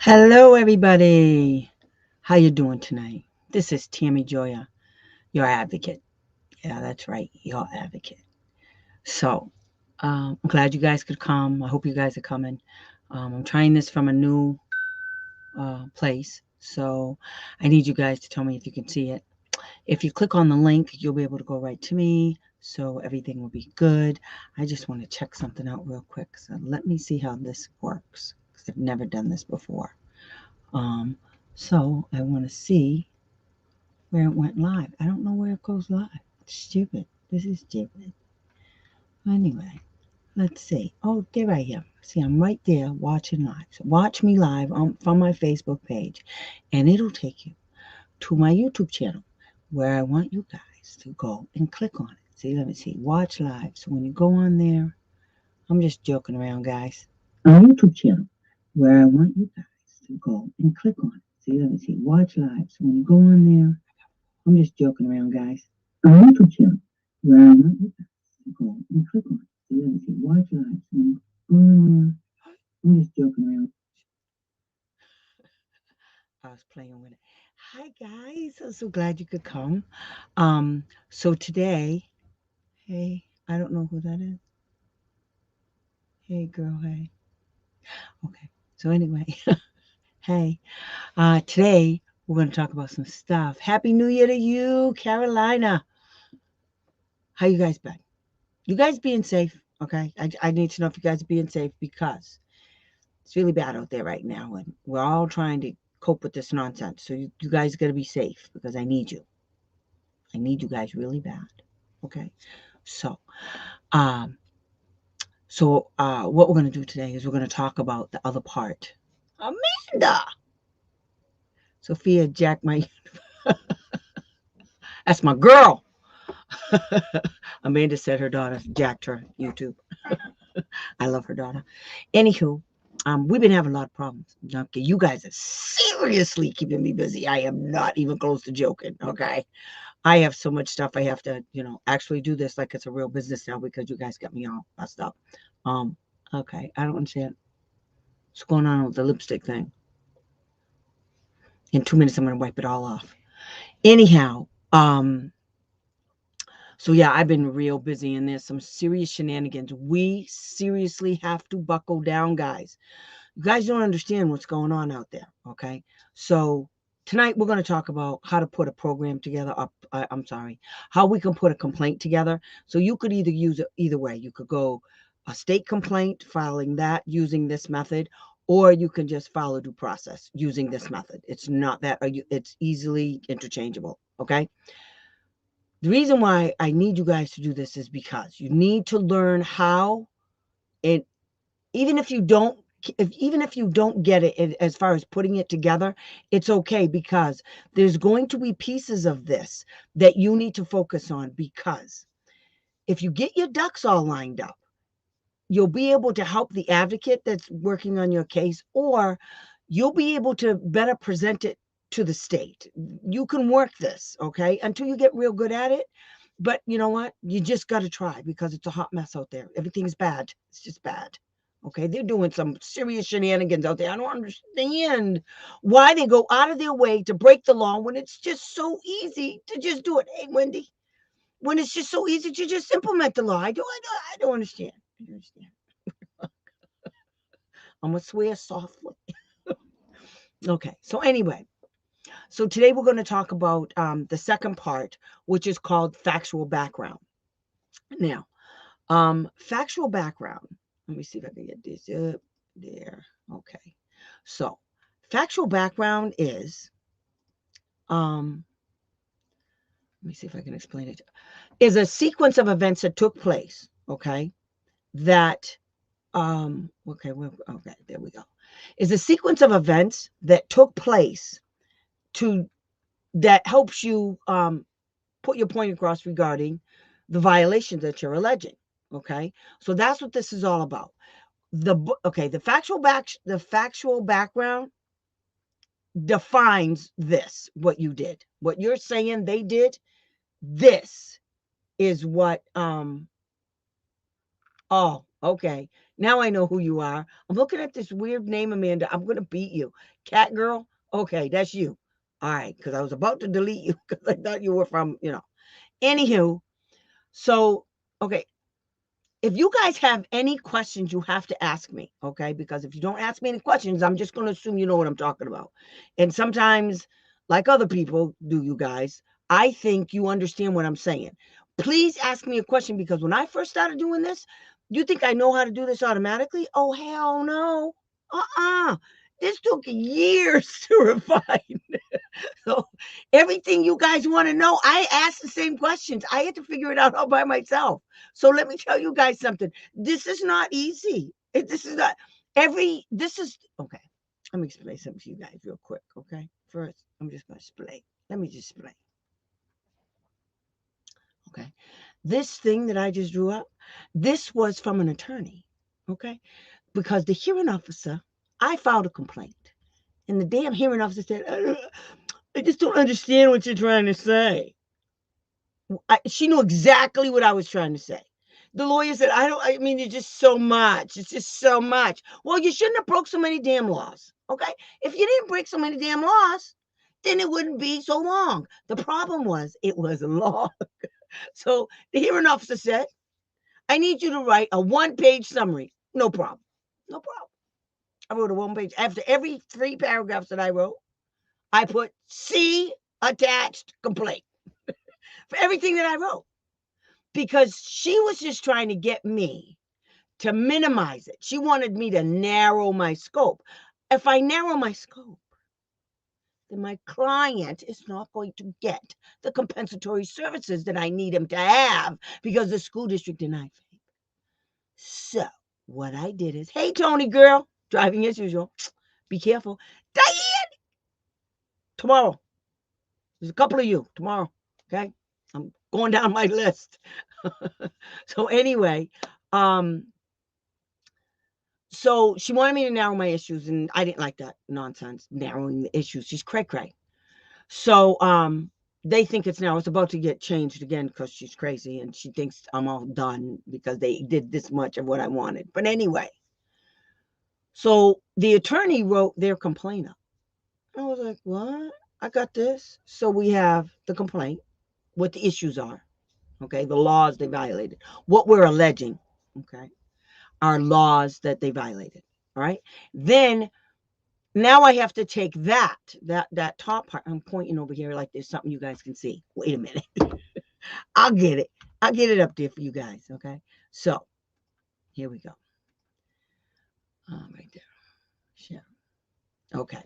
Hello, everybody. How you doing tonight? This is Tammy Joya, your advocate. Yeah, that's right, your advocate. So, I'm glad you guys could come. I hope you guys are coming. I'm trying this from a new place, so I need you guys to tell me if you can see it. If you click on the link, you'll be able to go right to me, so everything will be good. I just want to check something out real quick. So let me see how this works, because I've never done this before. Um, so I want to see where it went live. I don't know where it goes live. It's stupid. This is stupid. Anyway, let's see. Oh, there I am. See, I'm right there watching live. So watch me live from my Facebook page, and it'll take you to my YouTube channel where I want you guys to go and click on it. See, let me see. Watch live. So when you go on there, I'm just joking around, guys. My YouTube channel where I want you guys to go and click on it. See, let me see. Watch live. So when you go on there, I'm just joking around, guys. My YouTube channel where I want you guys to go and click on it. See, let me see. Watch live. So when you go on there, I'm just joking around. I was playing with it. Hi guys, I'm so glad you could come. So today, hey, I don't know who that is. Hey girl, hey. Okay. So anyway, hey. Today we're gonna talk about some stuff. Happy New Year to you, Carolina. How you guys been? You guys being safe, okay? I need to know if you guys are being safe because it's really bad out there right now, and we're all trying to cope with this nonsense. So you guys got to be safe because I need you. I need you guys really bad. Okay. So, um, what we're going to do today is we're going to talk about the other part. Amanda, Sophia, Jack, my that's my girl. Amanda said her daughter jacked her YouTube. I love her daughter. Anywho, we've been having a lot of problems. Okay, you guys are seriously keeping me busy. I am not even close to joking. Okay, I have so much stuff I have to, actually do this like it's a real business now because you guys got me all messed up. Um, okay, I don't understand what's going on with the lipstick thing. In 2 minutes, I'm gonna wipe it all off. Anyhow, so yeah, I've been real busy and there's some serious shenanigans. We seriously have to buckle down, guys. You guys don't understand what's going on out there, okay? So tonight we're going to talk about how to put a program together. I'm sorry, how we can put a complaint together. So you could either use it either way. You could go a state complaint, filing that using this method, or you can just follow due process using this method. It's not that, it's easily interchangeable, okay? The reason why I need you guys to do this is because you need to learn how it, even if you don't even if you don't get it as far as putting it together, it's okay because there's going to be pieces of this that you need to focus on, because if you get your ducks all lined up, you'll be able to help the advocate that's working on your case, or you'll be able to better present it to the state. You can work this, okay, until you get real good at it. But you know what? You just got to try because it's a hot mess out there. Everything's bad. It's just bad. Okay, they're doing some serious shenanigans out there. I don't understand why they go out of their way to break the law when it's just so easy to just do it. Hey, Wendy, when it's just so easy to just implement the law. I don't understand. I don't understand. I'm gonna swear softly. Okay, so anyway, so today we're going to talk about the second part, which is called factual background. Now, factual background. Let me see if I can get this up there. Okay, so factual background is let me see if I can explain it. Is a sequence of events that took place. Okay, that okay, there we go. Is a sequence of events that took place to that helps you put your point across regarding the violations that you're alleging. Okay, so that's what this is all about. The factual background defines this, what you did, what you're saying they did. This is what oh, okay, Now I know who you are. I'm looking at this weird name, Amanda. I'm going to beat you. Cat girl? Okay, that's you. All right, because I was about to delete you because I thought you were from, Anywho, so, okay, if you guys have any questions, you have to ask me, okay? Because if you don't ask me any questions, I'm just going to assume you know what I'm talking about. And sometimes, like other people do, you guys, I think you understand what I'm saying. Please ask me a question, because when I first started doing this, you think I know how to do this automatically? Oh, hell no. This took years to refine. So everything you guys want to know, I asked the same questions. I had to figure it out all by myself. So let me tell you guys something. This is not easy. This is not okay. Let me explain something to you guys real quick. Okay. First, I'm just going to explain. Let me just explain. Okay. This thing that I just drew up, this was from an attorney. Okay. Because the hearing officer, I filed a complaint. And the damn hearing officer said, I just don't understand what you're trying to say. She knew exactly what I was trying to say. The lawyer said, I mean, it's just so much. It's just so much. Well, you shouldn't have broke so many damn laws. Okay. If you didn't break so many damn laws, then it wouldn't be so long. The problem was it was long. So the hearing officer said, I need you to write a 1-page summary. No problem. No problem. I wrote a 1-page. After every 3 paragraphs that I wrote, I put C attached complaint for everything that I wrote, because she was just trying to get me to minimize it. She wanted me to narrow my scope. If I narrow my scope, then my client is not going to get the compensatory services that I need him to have because the school district denied FAPE. So what I did is, hey, Tony girl, driving as usual. Be careful. Diane, tomorrow. There's a couple of you tomorrow. Okay. I'm going down my list. So anyway, so she wanted me to narrow my issues, and I didn't like that nonsense, narrowing the issues. She's cray-cray. So they think it's now, it's about to get changed again because she's crazy and she thinks I'm all done because they did this much of what I wanted. But anyway, so the attorney wrote their complaint up. I was like, what? I got this. So we have the complaint, what the issues are, okay, the laws they violated, what we're alleging, okay, are laws that they violated. All right. Then now I have to take that top part. I'm pointing over here like there's something you guys can see. Wait a minute. I'll get it. I'll get it up there for you guys. Okay. So here we go. Right there. Share. Okay.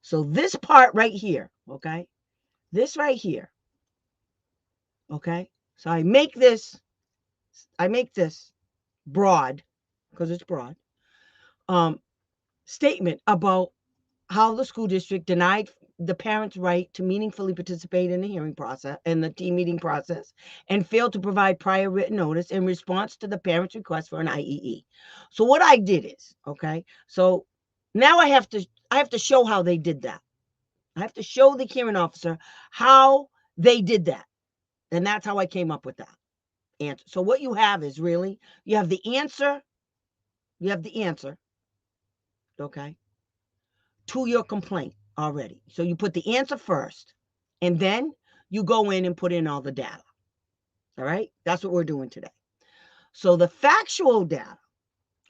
So this part right here. Okay. This right here. Okay. So I make this broad, because it's broad, statement about how the school district denied the parents' right to meaningfully participate in the hearing process and the team meeting process, and failed to provide prior written notice in response to the parents' request for an IEE. So what I did is, okay, so now I have to show how they did that. I have to show the hearing officer how they did that. And that's how I came up with that answer. So what you have is really, you have the answer, okay, to your complaint already. So you put the answer first, and then you go in and put in all the data. All right? That's what we're doing today. So the factual data,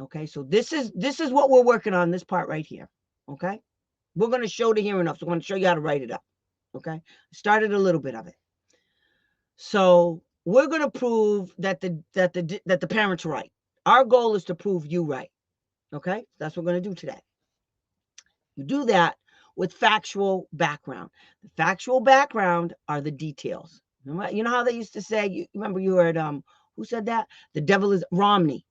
okay, so this is what we're working on, this part right here. Okay? We're going to show the hearing officer. We're going to show you how to write it up. Okay? Started a little bit of it. So we're going to prove that the parent's right. Our goal is to prove you right. Okay? That's what we're going to do today. You do that with factual background. The factual background are the details. You know how they used to say, you remember you heard, who said that? The devil is Romney.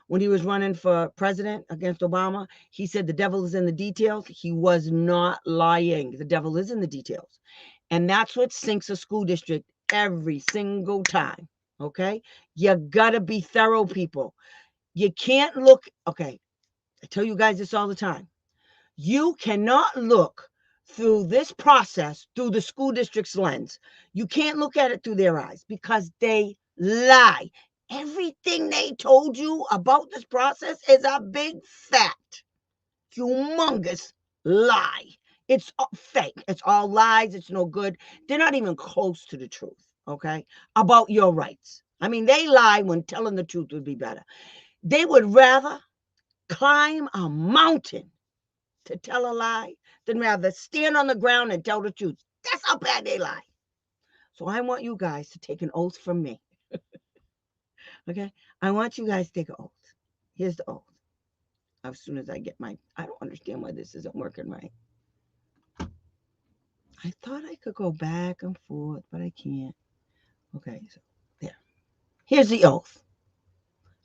When he was running for president against Obama, he said the devil is in the details. He was not lying. The devil is in the details. And that's what sinks a school district every single time. Okay? You gotta be thorough, people. You can't look, okay, I tell you guys this all the time. You cannot look through this process through the school district's lens. You can't look at it through their eyes because they lie everything they told you about this process is a big fat, humongous lie. It's fake. It's all lies. It's no good. They're not even close to the truth, okay, about your rights. I mean, they lie when telling the truth would be better. They would rather climb a mountain to tell a lie than rather stand on the ground and tell the truth. That's how bad they lie. So I want you guys to take an oath from me. Okay? I want you guys to take an oath. Here's the oath. As soon as I get I don't understand why this isn't working right. I thought I could go back and forth, but I can't. Okay, so there. Here's the oath.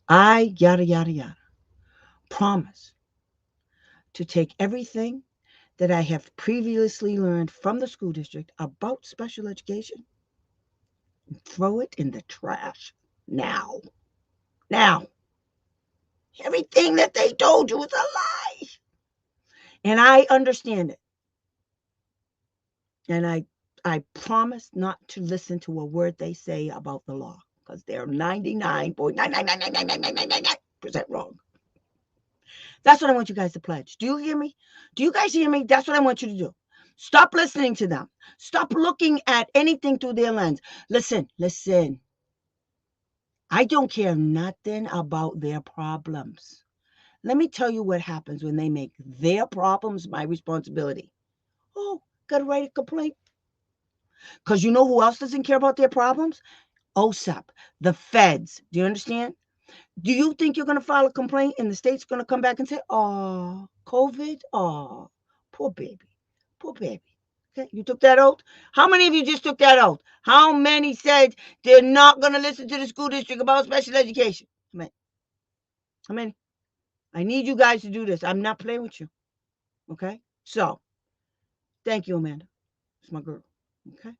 I, yada, yada, yada, promise to take everything that I have previously learned from the school district about special education and throw it in the trash now. Now. Everything that they told you is a lie. And I understand it. And I promise not to listen to a word they say about the law because they're 99.9999999% wrong. That's what I want you guys to pledge. Do you hear me? Do you guys hear me? That's what I want you to do. Stop listening to them. Stop looking at anything through their lens. Listen. I don't care nothing about their problems. Let me tell you what happens when they make their problems my responsibility. Oh, got to write a complaint. Because you know who else doesn't care about their problems? OSAP, the feds. Do you understand? Do you think you're going to file a complaint and the state's going to come back and say, oh, COVID? Oh, poor baby. Poor baby. Okay, you took that oath? How many of you just took that oath? How many said they're not going to listen to the school district about special education? How many? I need you guys to do this. I'm not playing with you. Okay? So, thank you, Amanda. It's my girl. Okay?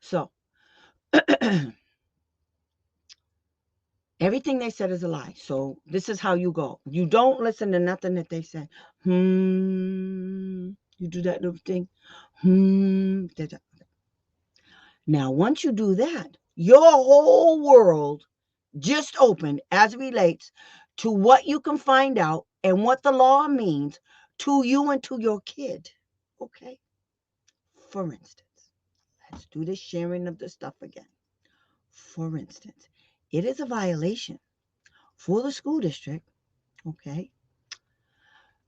So, everything they said is a lie. So this is how you go. You don't listen to nothing that they say. You do that little thing. Now, once you do that, your whole world just opened as it relates to what you can find out and what the law means to you and to your kid. Okay? For instance, let's do the sharing of the stuff again. For instance, it is a violation for the school district, okay,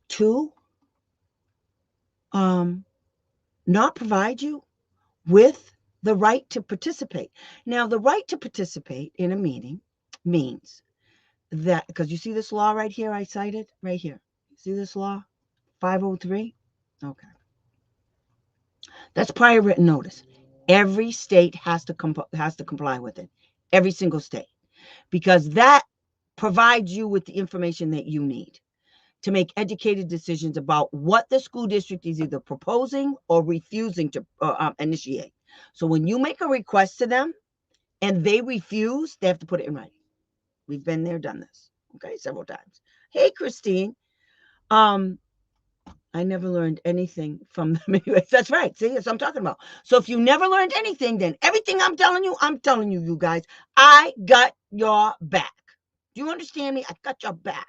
to not provide you with the right to participate. Now, the right to participate in a meeting means that, because you see this law right here, I cited right here. See this law? 503? Okay. That's prior written notice. Every state has to comply with it. Every single state. Because that provides you with the information that you need to make educated decisions about what the school district is either proposing or refusing to initiate. So when you make a request to them and they refuse, they have to put it in writing. We've been there, done this, okay, several times. Hey, Christine. I never learned anything from them anyways. That's right. See, that's what I'm talking about. So if you never learned anything, then everything I'm telling you, you guys, I got your back. Do you understand me? I got your back.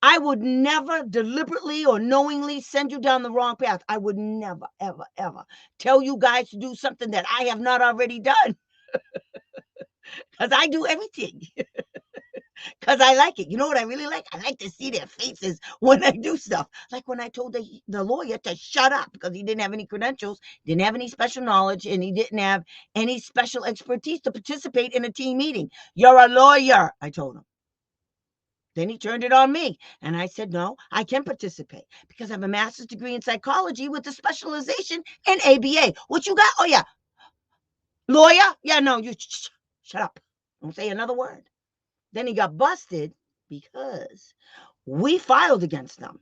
I would never deliberately or knowingly send you down the wrong path. I would never, ever, ever tell you guys to do something that I have not already done. Because I do everything. Because I like it. You know what I really like? I like to see their faces when I do stuff. Like when I told the lawyer to shut up because he didn't have any credentials, didn't have any special knowledge, and he didn't have any special expertise to participate in a team meeting. You're a lawyer, I told him. Then he turned it on me. And I said, no, I can participate because I have a master's degree in psychology with a specialization in ABA. What you got? Oh, yeah. Lawyer? Yeah, no, you shut up. Don't say another word. Then he got busted because we filed against them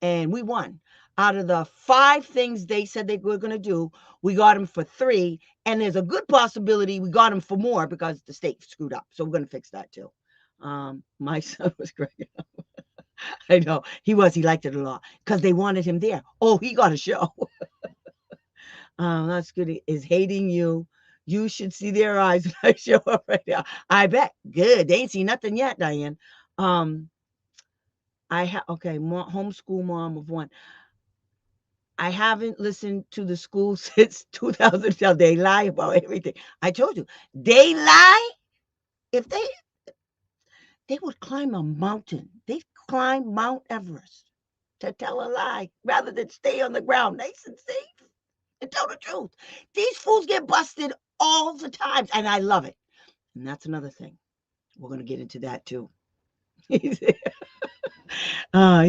and we won. Out of the 5 things they said they were going to do, we got them for 3. And there's a good possibility we got them for more because the state screwed up. So we're going to fix that too. My son was cracking up. I know he liked it a lot because they wanted him there. Oh, he got a show. That's good. Is hating you You should see their eyes when I show up right now. I bet. Good. They ain't seen nothing yet, Diane. Okay, homeschool mom of one. I haven't listened to the school since 2012. They lie about everything. I told you, they lie. If they would climb a mountain. They'd climb Mount Everest to tell a lie rather than stay on the ground nice and safe and tell the truth. These fools get busted all the time, and I love it. And that's another thing. We're going to get into that too. He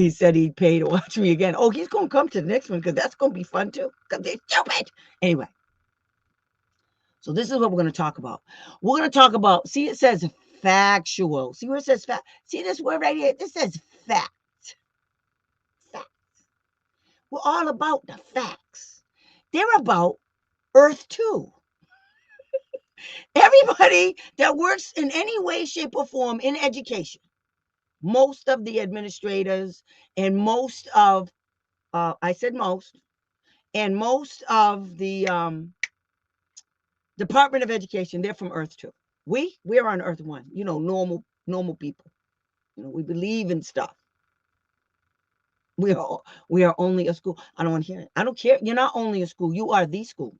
said he'd pay to watch me again. Oh, he's going to come to the next one because that's going to be fun too because they're stupid. Anyway, so this is what we're going to talk about. We're going to talk about, see, it says factual. See where it says fact? See this word right here? This says fact. Facts. We're all about the facts. They're about Earth too. Everybody that works in any way, shape, or form in education, most of the administrators and most of, I said most, and most of the Department of Education, they're from Earth too. We're on Earth 1. You know, normal people. You know, we believe in stuff. We are only a school. I don't want to hear it. I don't care. You're not only a school. You are the school.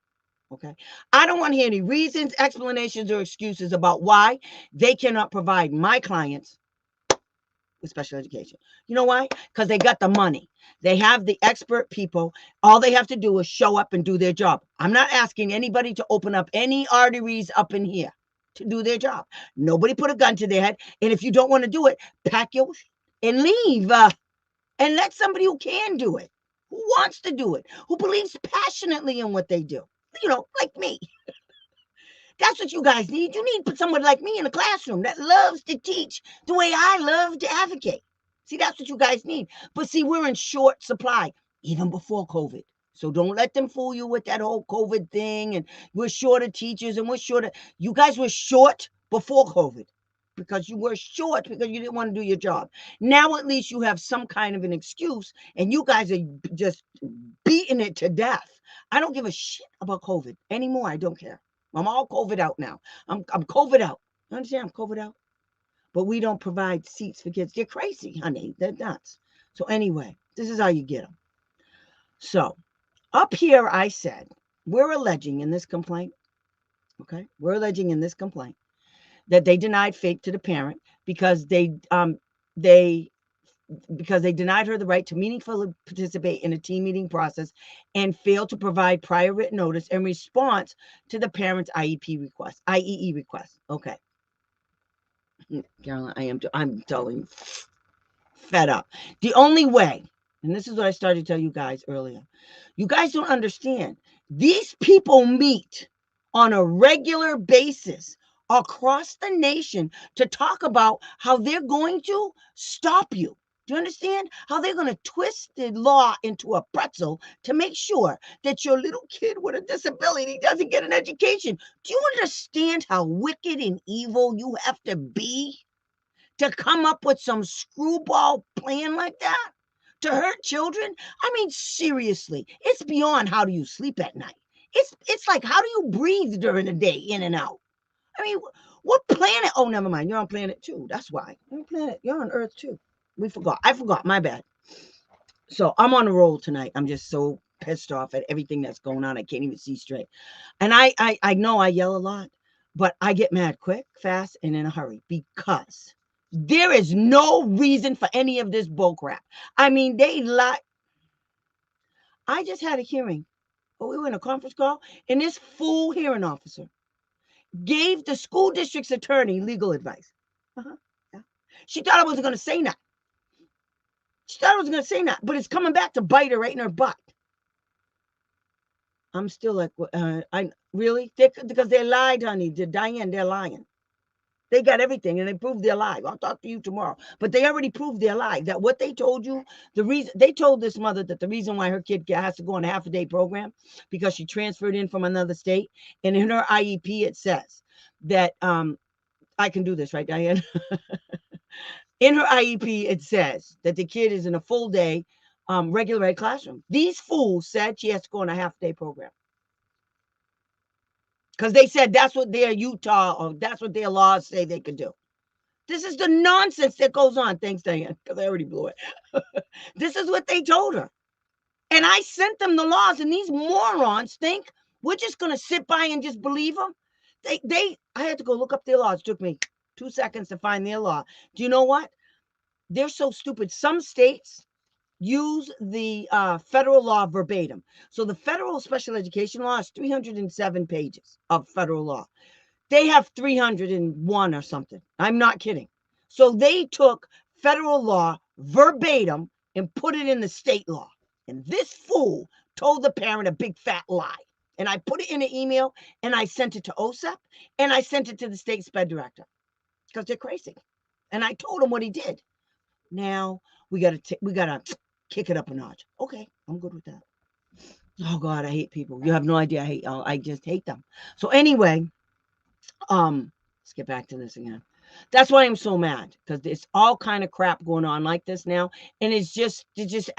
Okay. I don't want to hear any reasons, explanations, or excuses about why they cannot provide my clients with special education. You know why? Because they got the money. They have the expert people. All they have to do is show up and do their job. I'm not asking anybody to open up any arteries up in here to do their job. Nobody put a gun to their head. And if you don't want to do it, pack your and leave. And let somebody who can do it, who wants to do it, who believes passionately in what they do, you know, like me. That's what you guys need. You need someone like me in the classroom that loves to teach the way I love to advocate. See, that's what you guys need. But see, we're in short supply, even before COVID. So don't let them fool you with that whole COVID thing. And we're short of teachers and we're short of, you guys were short before COVID because you were short because you didn't want to do your job. Now at least you have some kind of an excuse and you guys are just beating it to death. I don't give a shit about COVID anymore. I don't care. I'm all COVID out now. I'm COVID out. You understand? I'm COVID out. But we don't provide seats for kids. They're crazy, honey. They're nuts. So anyway, this is how you get them. So up here, I said, we're alleging in this complaint, okay? We're alleging in this complaint that they denied FAPE to the parent because they denied her the right to meaningfully participate in a team meeting process and failed to provide prior written notice in response to the parent's IEE request. Okay. Carolyn, I'm telling you, fed up. The only way, and this is what I started to tell you guys earlier, you guys don't understand. These people meet on a regular basis across the nation to talk about how they're going to stop you. Do you understand how they're going to twist the law into a pretzel to make sure that your little kid with a disability doesn't get an education? Do you understand how wicked and evil you have to be to come up with some screwball plan like that to hurt children? I mean, seriously, it's beyond how do you sleep at night. It's like, how do you breathe during the day in and out? I mean, what planet? Oh, never mind. You're on planet 2. That's why. You're on planet. You're on Earth too. I forgot. My bad. So I'm on a roll tonight. I'm just so pissed off at everything that's going on. I can't even see straight. And I know I yell a lot, but I get mad quick, fast, and in a hurry because there is no reason for any of this bullcrap. I mean, they lie. I just had a hearing. We were in a conference call, and this fool hearing officer gave the school district's attorney legal advice. Yeah. She thought I wasn't going to say that. But it's coming back to bite her right in her butt. I'm still like, I really? Because they lied, honey. Diane, they're lying. They got everything and they proved they're alive. I'll talk to you tomorrow. But they already proved they're alive. That what they told you, the reason they told this mother that the reason why her kid has to go on a half-a-day program because she transferred in from another state. And in her IEP, it says that I can do this, right, Diane? In her IEP, it says that the kid is in a full day regular ed classroom. These fools said she has to go on a half-day program. because they said that's what their Utah or that's what their laws say they could do. This is the nonsense that goes on. Thanks, Diane, because I already blew it. This is what they told her. And I sent them the laws, and these morons think we're just going to sit by and just believe them. I had to go look up their laws. It took me 2 seconds to find their law. Do you know what? They're so stupid. Some states use the federal law verbatim. So the federal special education law is 307 pages of federal law. They have 301 or something. I'm not kidding. So they took federal law verbatim and put it in the state law. And this fool told the parent a big fat lie. And I put it in an email and I sent it to OSEP and I sent it to the state sped director because they're crazy. And I told him what he did. Now we gotta kick it up a notch. Okay, I'm good with that. Oh God, I hate people. You have no idea. I just hate them. So anyway, let's get back to this again. That's why I'm so mad, because there's all kind of crap going on like this now, and there's just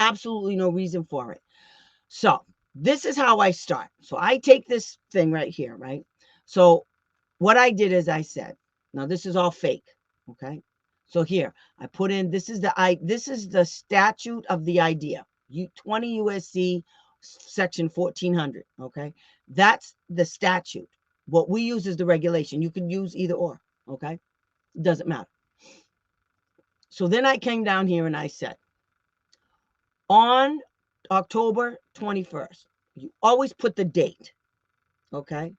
absolutely no reason for it. So this is how I start. So I take this thing right here, right? So what I did is I said, now this is all fake, okay? So here I put in this is the statute of the idea. 20 USC section 1400, okay? That's the statute. What we use is the regulation. You can use either or, okay? It doesn't matter. So then I came down here and I said, on October 21st, you always put the date, okay?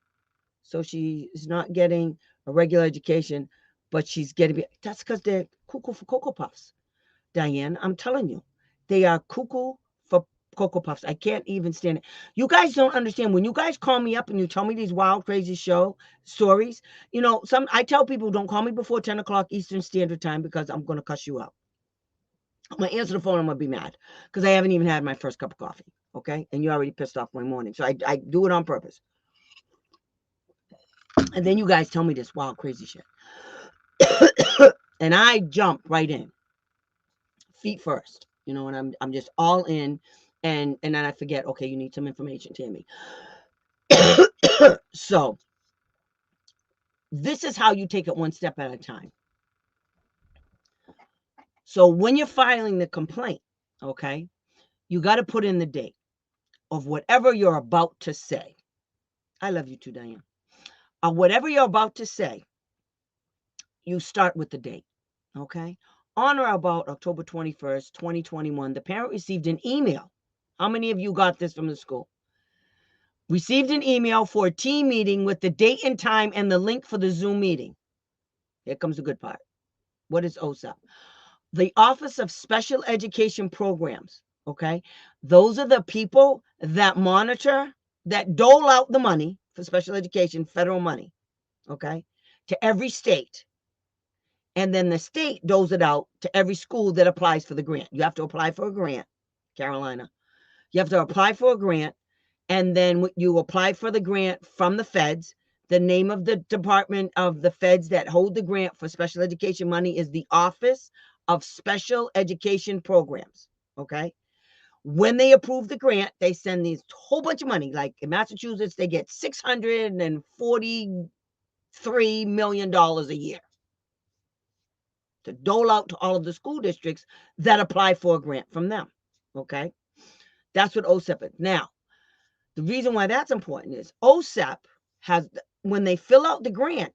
So she is not getting a regular education, but she's getting, that's because they're cuckoo for Cocoa Puffs. Diane, I'm telling you, they are cuckoo for Cocoa Puffs. I can't even stand it. You guys don't understand. When you guys call me up and you tell me these wild, crazy stories, you know, I tell people don't call me before 10 o'clock Eastern Standard Time because I'm going to cuss you out. I'm going to answer the phone. I'm going to be mad because I haven't even had my first cup of coffee. Okay. And you already pissed off my morning. So I do it on purpose. And then you guys tell me this wild, crazy shit. And I jump right in. Feet first. You know, and I'm just all in. And then I forget, okay, you need some information, Tammy. So this is how you take it one step at a time. So when you're filing the complaint, okay, you got to put in the date of whatever you're about to say. I love you too, Diane. Whatever you're about to say, you start with the date, okay? On or about October 21st, 2021, the parent received an email. How many of you got this from the school? Received an email for a team meeting with the date and time and the link for the Zoom meeting. Here comes the good part. What is OSEP? The Office of Special Education Programs, okay? Those are the people that monitor, that dole out the money for special education, federal money, okay, to every state. And then the state doles it out to every school that applies for the grant. You have to apply for a grant, Carolina. You have to apply for a grant. And then you apply for the grant from the feds. The name of the department of the feds that hold the grant for special education money is the Office of Special Education Programs, okay? When they approve the grant, they send these whole bunch of money. Like in Massachusetts, they get $643 million a year to dole out to all of the school districts that apply for a grant from them, okay? That's what OSEP is. Now, the reason why that's important is OSEP has, when they fill out the grant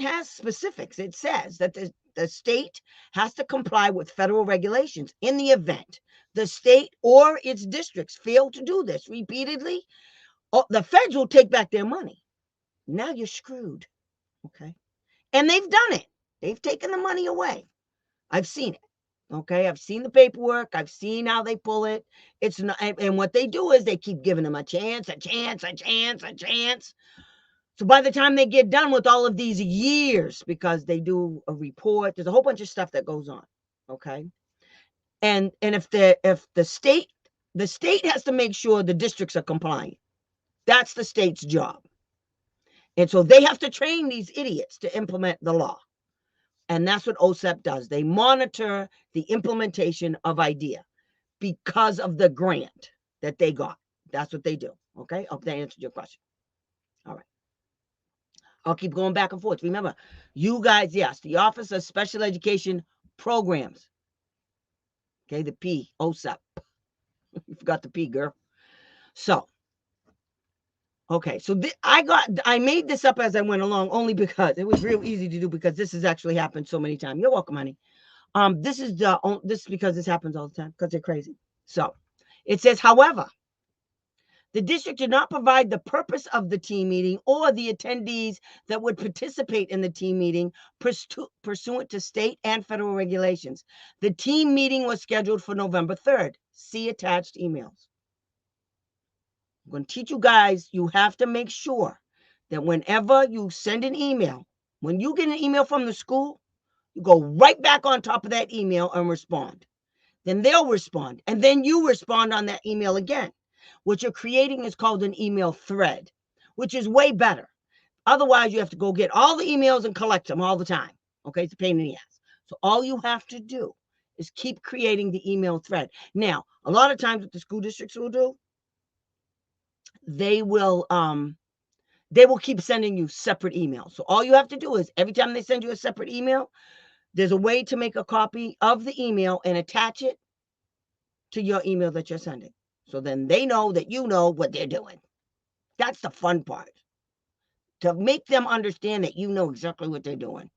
has specifics. It says that the state has to comply with federal regulations. In the event the state or its districts fail to do this repeatedly, the feds will take back their money. Now you're screwed, okay? And they've done it. They've taken the money away. I've seen it. Okay, I've seen the paperwork. I've seen how they pull it. It's not, and what they do is they keep giving them a chance. So by the time they get done with all of these years, because they do a report, there's a whole bunch of stuff that goes on. Okay, and if the state has to make sure the districts are compliant. That's the state's job, and so they have to train these idiots to implement the law. And that's what OSEP does. They monitor the implementation of IDEA because of the grant that they got. That's what they do. Okay? I hope that answered your question. All right. I'll keep going back and forth. Remember, you guys, yes, the Office of Special Education Programs. Okay, the P, OSEP. You forgot the P, girl. So, okay, so I made this up as I went along only because it was real easy to do because this has actually happened so many times. You're welcome, honey. This is because this happens all the time because they're crazy. So, it says, however, the district did not provide the purpose of the team meeting or the attendees that would participate in the team meeting pursuant to state and federal regulations. The team meeting was scheduled for November 3rd. See attached emails. I'm going to teach you guys, you have to make sure that whenever you send an email, when you get an email from the school, you go right back on top of that email and respond. Then they'll respond, and then you respond on that email again. What you're creating is called an email thread, which is way better. Otherwise, you have to go get all the emails and collect them all the time. Okay, it's a pain in the ass. So all you have to do is keep creating the email thread. Now, a lot of times what the school districts will do, they will keep sending you separate emails. So all you have to do is every time they send you a separate email, there's a way to make a copy of the email and attach it to your email that you're sending. So then they know that you know what they're doing. That's the fun part. To make them understand that you know exactly what they're doing.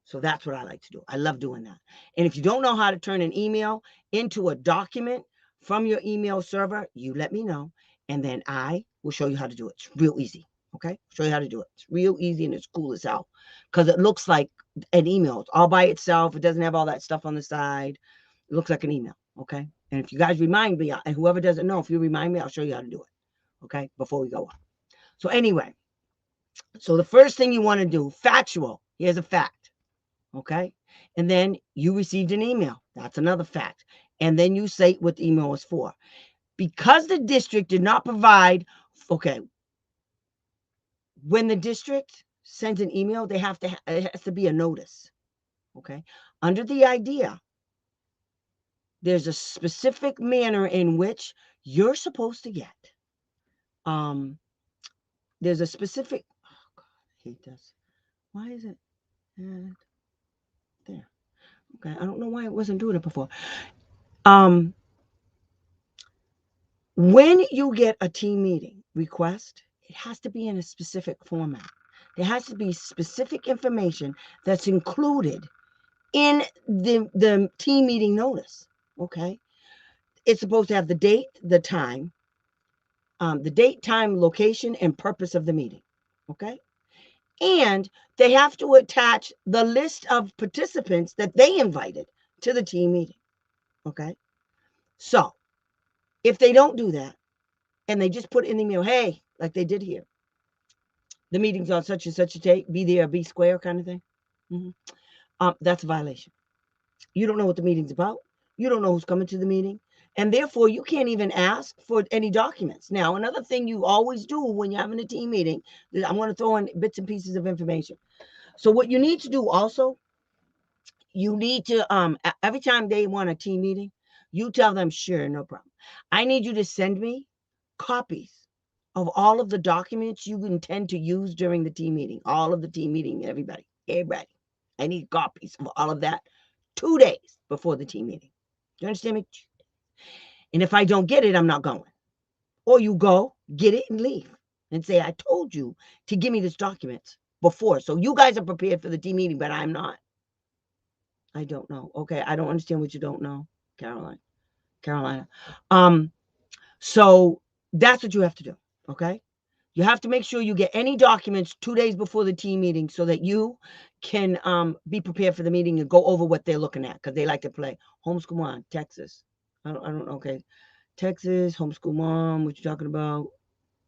So that's what I like to do. I love doing that. And if you don't know how to turn an email into a document from your email server, you let me know. And then I will show you how to do it. It's real easy. Okay? Show you how to do it. It's real easy and it's cool as hell. Because it looks like an email. It's all by itself. It doesn't have all that stuff on the side. It looks like an email. Okay? And if you guys remind me, and whoever doesn't know, if you remind me, I'll show you how to do it. Okay? Before we go on. So anyway, so the first thing you want to do, factual. Here's a fact. Okay? And then you received an email. That's another fact. And then you say what the email was for. Because the district did not provide, okay, when the district sends an email, it has to be a notice. Okay? Under the idea, there's a specific manner in which you're supposed to get. There's a specific, oh God, I hate this. Why is it there? Okay, I don't know why it wasn't doing it before. When you get a team meeting request, it has to be in a specific format. There has to be specific information that's included in the team meeting notice. Okay, it's supposed to have the date, the time, location, and purpose of the meeting. Okay, and they have to attach the list of participants that they invited to the team meeting. Okay, so if they don't do that and they just put in the email, hey, like they did here, the meeting's on such and such a date, be there or be square kind of thing. That's a violation. You don't know what the meeting's about. You don't know who's coming to the meeting. And therefore, you can't even ask for any documents. Now, another thing you always do when you're having a team meeting, I'm going to throw in bits and pieces of information. So what you need to do also, you need to, every time they want a team meeting, you tell them, sure, no problem. I need you to send me copies of all of the documents you intend to use during the team meeting, all of the team meeting, everybody. I need copies of all of that 2 days before the team meeting. Do you understand me? And if I don't get it, I'm not going. Or you go, get it, and leave. And say, I told you to give me this document before. So you guys are prepared for the team meeting, but I'm not. I don't know. Okay, I don't understand what you don't know, Carolina. So that's what you have to do, okay? You have to make sure you get any documents 2 days before the team meeting so that you can be prepared for the meeting and go over what they're looking at, because they like to play homeschool mom, Texas. I don't know. Okay, Texas, homeschool mom, what you talking about?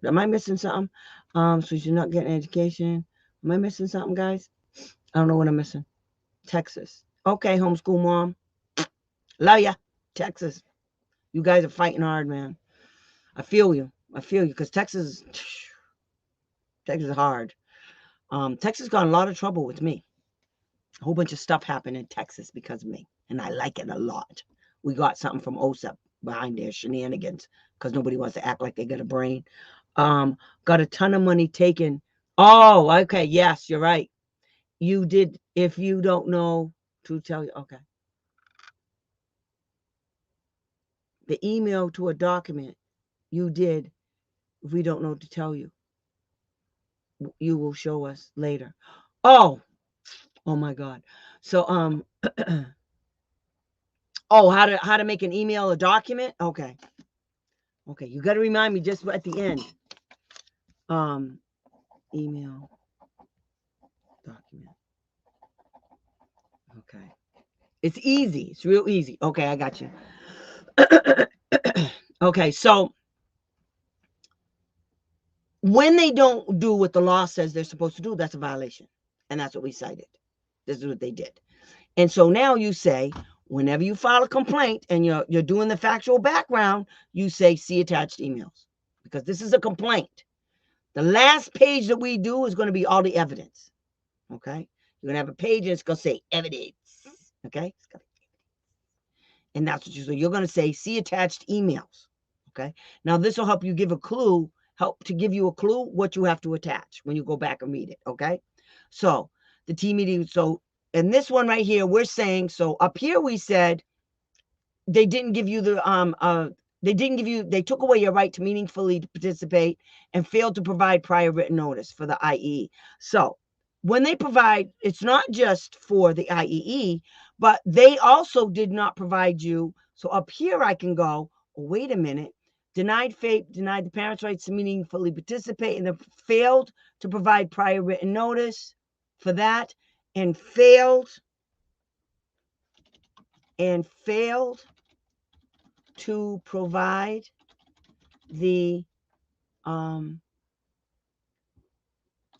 Am I missing something? So you're not getting education. Am I missing something, guys? I don't know what I'm missing. Texas. Okay, homeschool mom. Love ya. Texas. You guys are fighting hard, man. I feel you, because Texas is hard. Texas got in a lot of trouble with me. A whole bunch of stuff happened in Texas because of me, and I like it a lot. We got something from OSEP behind their shenanigans because nobody wants to act like they got a brain. Got a ton of money taken Oh, okay. Yes, you're right. You did. If you don't know to tell you, okay. The email to a document you did, if we don't know to tell you, you will show us later. Oh my God. So oh, how to make an email a document? Okay. Okay, you got to remind me just at the end. Email document. Okay. It's easy. It's real easy. Okay, I got you. Okay, so when they don't do what the law says they're supposed to do, that's a violation. And that's what we cited. This is what they did. And so now you say, whenever you file a complaint and you're doing the factual background, you say, see attached emails. Because this is a complaint. The last page that we do is going to be all the evidence. Okay? You're going to have a page and it's going to say evidence. Okay? And that's what you're going to say, see attached emails. Okay? Now, this will help you give a clue, help to give you a clue what you have to attach when you go back and read it. Okay? So, the team meeting. So, in this one right here, we're saying, so up here we said they didn't give you the, they took away your right to meaningfully participate and failed to provide prior written notice for the IEE. So, when they provide, it's not just for the IEE, but they also did not provide you. So up here I can go, oh, wait a minute, denied the parents' rights to meaningfully participate and failed to provide prior written notice for that, and failed to provide the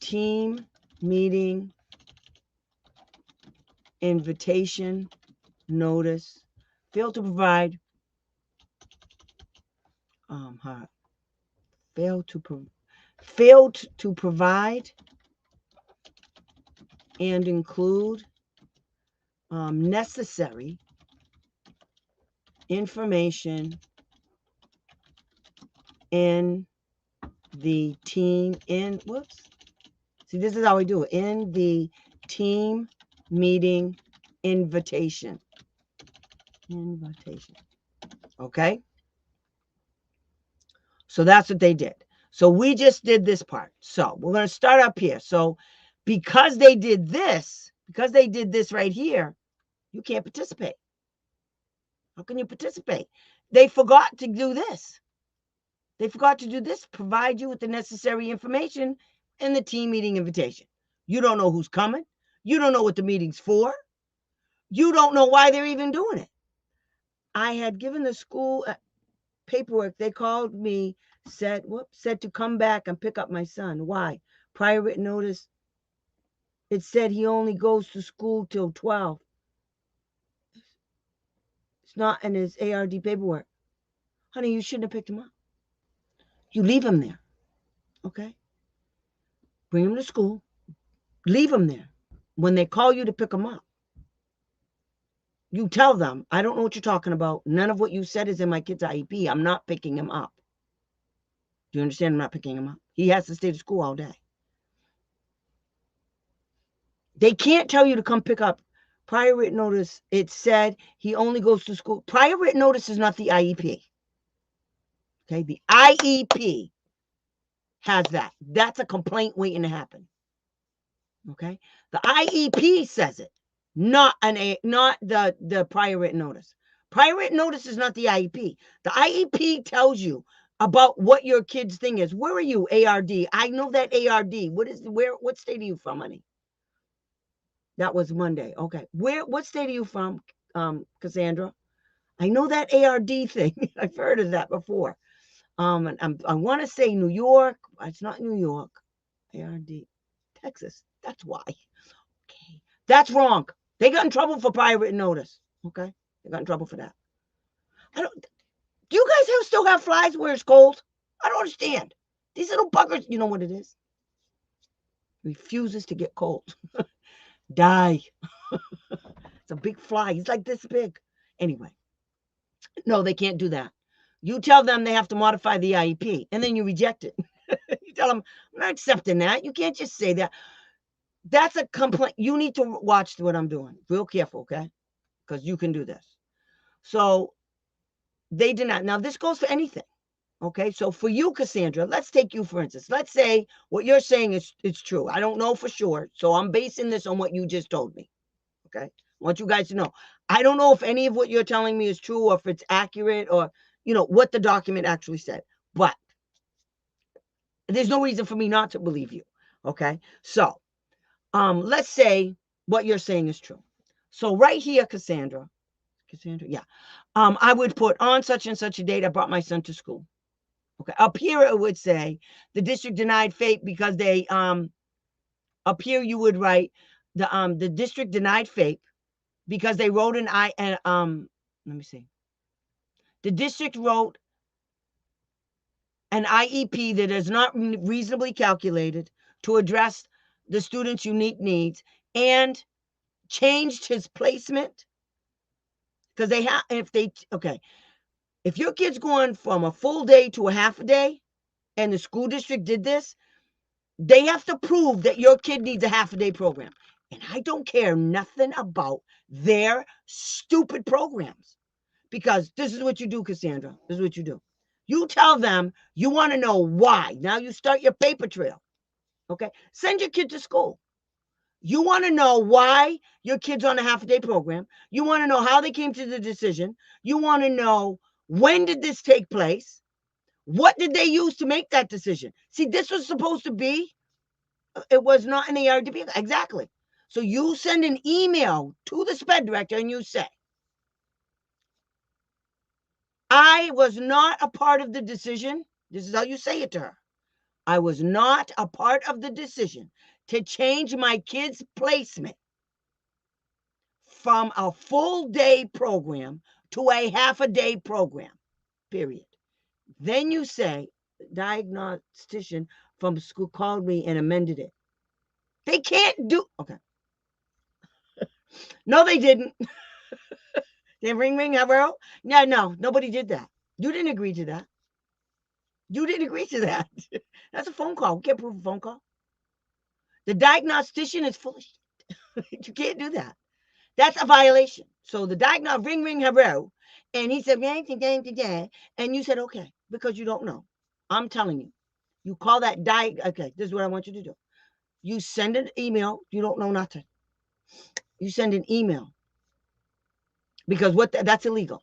team meeting invitation notice, failed to provide failed to provide and include necessary information in the team see, this is how we do it, in the team meeting invitation. Okay, so that's what they did. So we just did this part. So we're going to start up here. So because they did this right here, you can't participate. How can you participate? They forgot to do this. They forgot to do this, provide you with the necessary information in the team meeting invitation. You don't know who's coming. You don't know what the meeting's for. You don't know why they're even doing it. I had given the school paperwork. They called me, said to come back and pick up my son. Why? Prior written notice. It said he only goes to school till 12. It's not in his ARD paperwork. Honey, you shouldn't have picked him up. You leave him there. Okay? Bring him to school. Leave him there. When they call you to pick him up, you tell them, I don't know what you're talking about. None of what you said is in my kid's IEP. I'm not picking him up. Do you understand? I'm not picking him up. He has to stay to school all day. They can't tell you to come pick up. Prior written notice, it said he only goes to school. Prior written notice is not the IEP. Okay, the IEP has that. That's a complaint waiting to happen. Okay, the IEP says it, not the prior written notice. Prior written notice is not the IEP. The IEP tells you about what your kid's thing is. Where are you, ARD? I know that ARD. What state are you from, honey? That was Monday. Okay. What state are you from, Cassandra? I know that ARD thing. I've heard of that before. And I want to say New York. It's not New York. ARD. Texas. That's why. Okay. That's wrong. They got in trouble for prior written notice. Okay. They got in trouble for that. Do you guys still have flies where it's cold? I don't understand. These little buggers, you know what it is? Refuses to get cold. Die. It's a big fly. He's like this big. Anyway. No, they can't do that. You tell them they have to modify the IEP, and then you reject it. You tell them, I'm not accepting that. You can't just say that. That's a complaint. You need to watch what I'm doing. Real careful, okay? Because you can do this. So they did not. Now, this goes for anything. Okay, so for you, Cassandra, let's take you for instance. Let's say what you're saying is it's true. I don't know for sure, so I'm basing this on what you just told me. Okay, I want you guys to know. I don't know if any of what you're telling me is true or if it's accurate or what the document actually said. But there's no reason for me not to believe you. Okay, so let's say what you're saying is true. So right here, Cassandra, yeah, I would put on such and such a date I brought my son to school. Okay, up here it would say the district denied FAPE because they up here you would write the district denied FAPE because they wrote let me see. The district wrote an IEP that is not reasonably calculated to address the student's unique needs and changed his placement because they have if your kid's going from a full day to a half a day and the school district did this, they have to prove that your kid needs a half a day program. And I don't care nothing about their stupid programs because this is what you do, Cassandra. This is what you do. You tell them you want to know why. Now you start your paper trail. Okay. Send your kid to school. You want to know why your kid's on a half a day program. You want to know how they came to the decision. You want to know when did this take place? What did they use to make that decision? See, this was supposed to be, it was not an ARDP. Exactly. So you send an email to the SPED director and you say, I was not a part of the decision. This is how you say it to her. I was not a part of the decision to change my kid's placement from a full day program to a half a day program, period. Then you say, diagnostician from school called me and amended it. They can't do, okay. No, they didn't. They ring, hello? No, nobody did that. You didn't agree to that. You didn't agree to that. That's a phone call. We can't prove a phone call. The diagnostician is full of shit. You can't do that. That's a violation. So the diagnostic ring, hello. And he said, and you said, okay, because you don't know. I'm telling you. You call that okay, this is what I want you to do. You send an email. You don't know nothing. You send an email. Because that's illegal.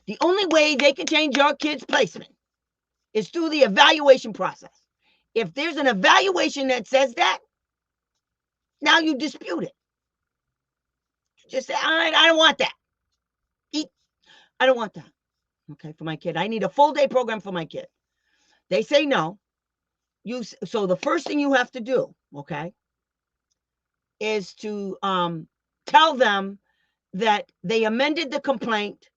The only way they can change your kid's placement is through the evaluation process. If there's an evaluation that says that, now you dispute it. Just say, I don't want that. I don't want that. Okay, for my kid. I need a full day program for my kid. They say no. So the first thing you have to do, okay, is to tell them that they amended the complaint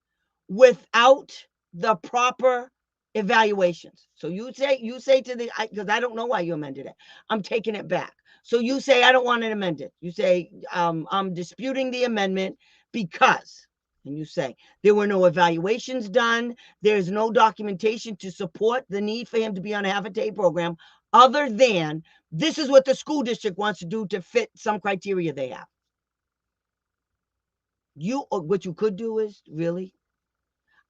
without the proper evaluations. So you say to the, because I don't know why you amended it. I'm taking it back. So you say, I don't want it amended. You say, I'm disputing the amendment because, and you say, there were no evaluations done. There's no documentation to support the need for him to be on a half-a-day program other than this is what the school district wants to do to fit some criteria they have. What you could do is really,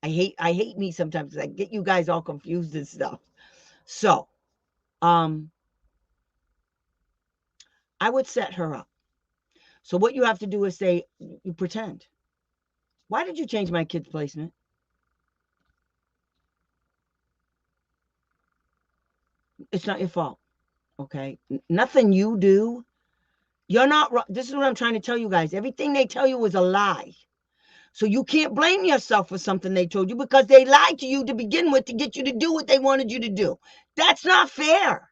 I hate me sometimes. I get you guys all confused and stuff. So, I would set her up. So what you have to do is say, you pretend. Why did you change my kid's placement? It's not your fault. Okay. Nothing you do. You're not wrong. This is what I'm trying to tell you guys. Everything they tell you is a lie. So you can't blame yourself for something they told you because they lied to you to begin with to get you to do what they wanted you to do. That's not fair.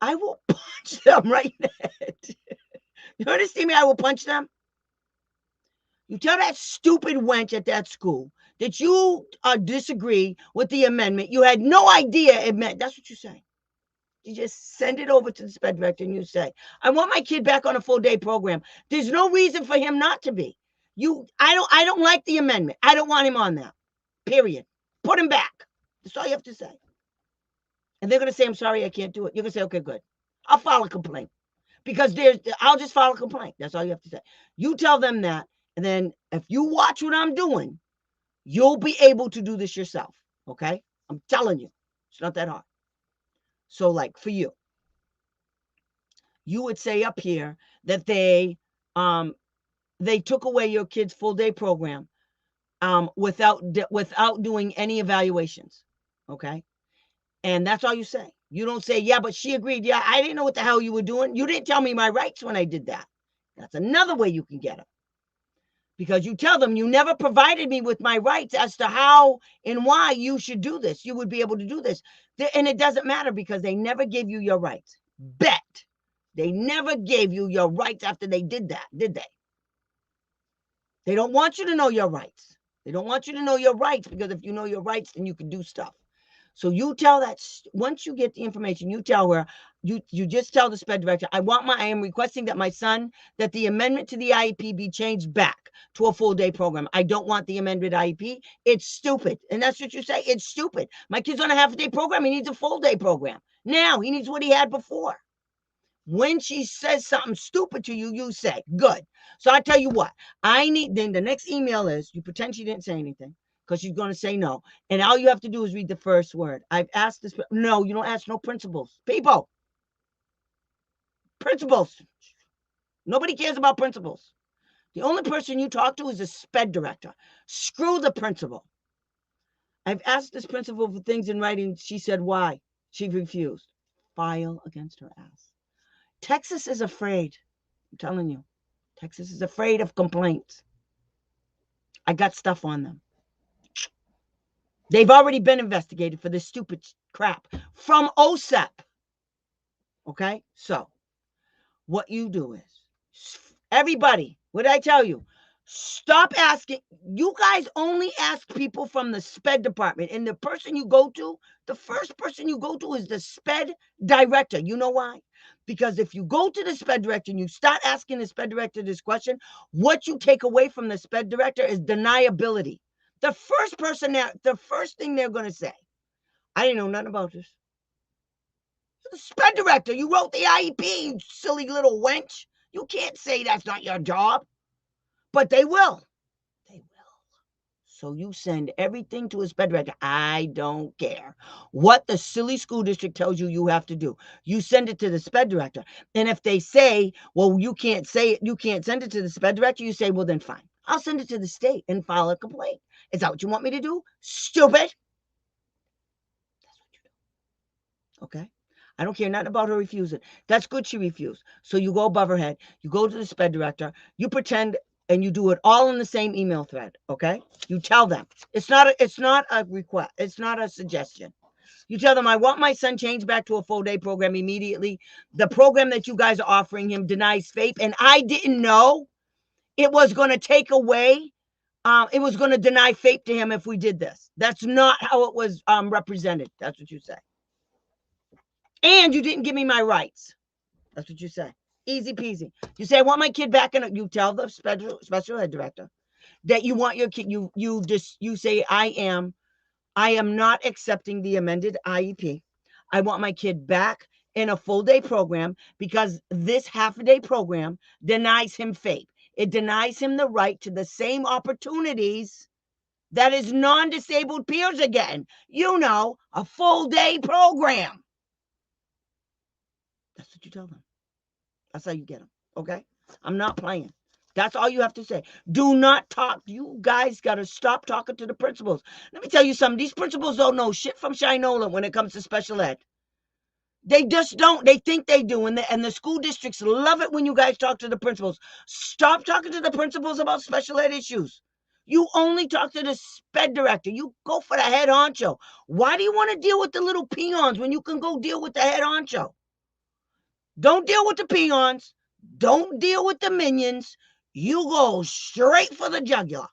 I will punch them right in the head. You understand me? I will punch them. You tell that stupid wench at that school that you disagree with the amendment. You had no idea it meant. That's what you say. You just send it over to the SPED director and you say, I want my kid back on a full day program. There's no reason for him not to be. I don't like the amendment. I don't want him on that. Period. Put him back. That's all you have to say. And they're going to say, I'm sorry, I can't do it. You're going to say, okay, good. I'll file a complaint. Because I'll just file a complaint. That's all you have to say. You tell them that. And then if you watch what I'm doing, you'll be able to do this yourself. Okay? I'm telling you. It's not that hard. So like for you would say up here that they took away your kid's full day program without doing any evaluations. Okay? And that's all you say. You don't say, yeah, but she agreed. Yeah, I didn't know what the hell you were doing. You didn't tell me my rights when I did that. That's another way you can get them. Because you tell them you never provided me with my rights as to how and why you should do this. You would be able to do this. And it doesn't matter because they never gave you your rights. Bet. They never gave you your rights after they did that, did they? They don't want you to know your rights. They don't want you to know your rights because if you know your rights, then you can do stuff. So you tell that once you get the information, you tell her, you just tell the SPED director, I am requesting that my son, that the amendment to the IEP be changed back to a full day program. I don't want the amended IEP. It's stupid. And that's what you say. It's stupid. My kid's on a half a day program. He needs a full day program. Now he needs what he had before. When she says something stupid to you, you say, good. So I tell you what, then the next email is, you pretend she didn't say anything. Because she's going to say no. And all you have to do is read the first word. I've asked this. No, you don't ask no principals. People. Principals. Nobody cares about principals. The only person you talk to is the SPED director. Screw the principal. I've asked this principal for things in writing. She said why. She refused. File against her ass. Texas is afraid. I'm telling you. Texas is afraid of complaints. I got stuff on them. They've already been investigated for this stupid crap from OSEP. Okay? So, what you do is, everybody, what did I tell you? Stop asking. You guys only ask people from the SPED department. And the person you go to, the first person you go to is the SPED director. You know why? Because if you go to the SPED director and you start asking the SPED director this question, what you take away from the SPED director is deniability. The first thing they're going to say, I didn't know nothing about this. You're the SPED director. You wrote the IEP, you silly little wench. You can't say that's not your job. But they will. They will. So you send everything to a SPED director. I don't care what the silly school district tells you you have to do. You send it to the SPED director. And if they say, well, you can't say it, you can't send it to the SPED director, you say, well, then fine. I'll send it to the state and file a complaint. Is that what you want me to do? Stupid. That's what you do. Okay? I don't care nothing about her refusing. That's good she refused. So you go above her head. You go to the SPED director. You pretend and you do it all in the same email thread. Okay? You tell them. It's not a request. It's not a suggestion. You tell them, I want my son changed back to a full day program immediately. The program that you guys are offering him denies FAPE. And I didn't know it was going to take away, it was going to deny FAPE to him if we did this. That's not how it was represented. That's what you say. And you didn't give me my rights. That's what you say. Easy peasy. You say, I want my kid back in. You tell the special ed director that you want your kid. You say, I am not accepting the amended IEP. I want my kid back in a full day program because this half a day program denies him FAPE. It denies him the right to the same opportunities that his non-disabled peers are getting. You know, a full day program. That's what you tell them. That's how you get them. Okay? I'm not playing. That's all you have to say. Do not talk. You guys got to stop talking to the principals. Let me tell you something. These principals don't know shit from Shinola when it comes to special ed. They just don't. They think they do. And the school districts love it when you guys talk to the principals. Stop talking to the principals about special ed issues. You only talk to the SPED director. You go for the head honcho. Why do you want to deal with the little peons when you can go deal with the head honcho? Don't deal with the peons. Don't deal with the minions. You go straight for the jugular.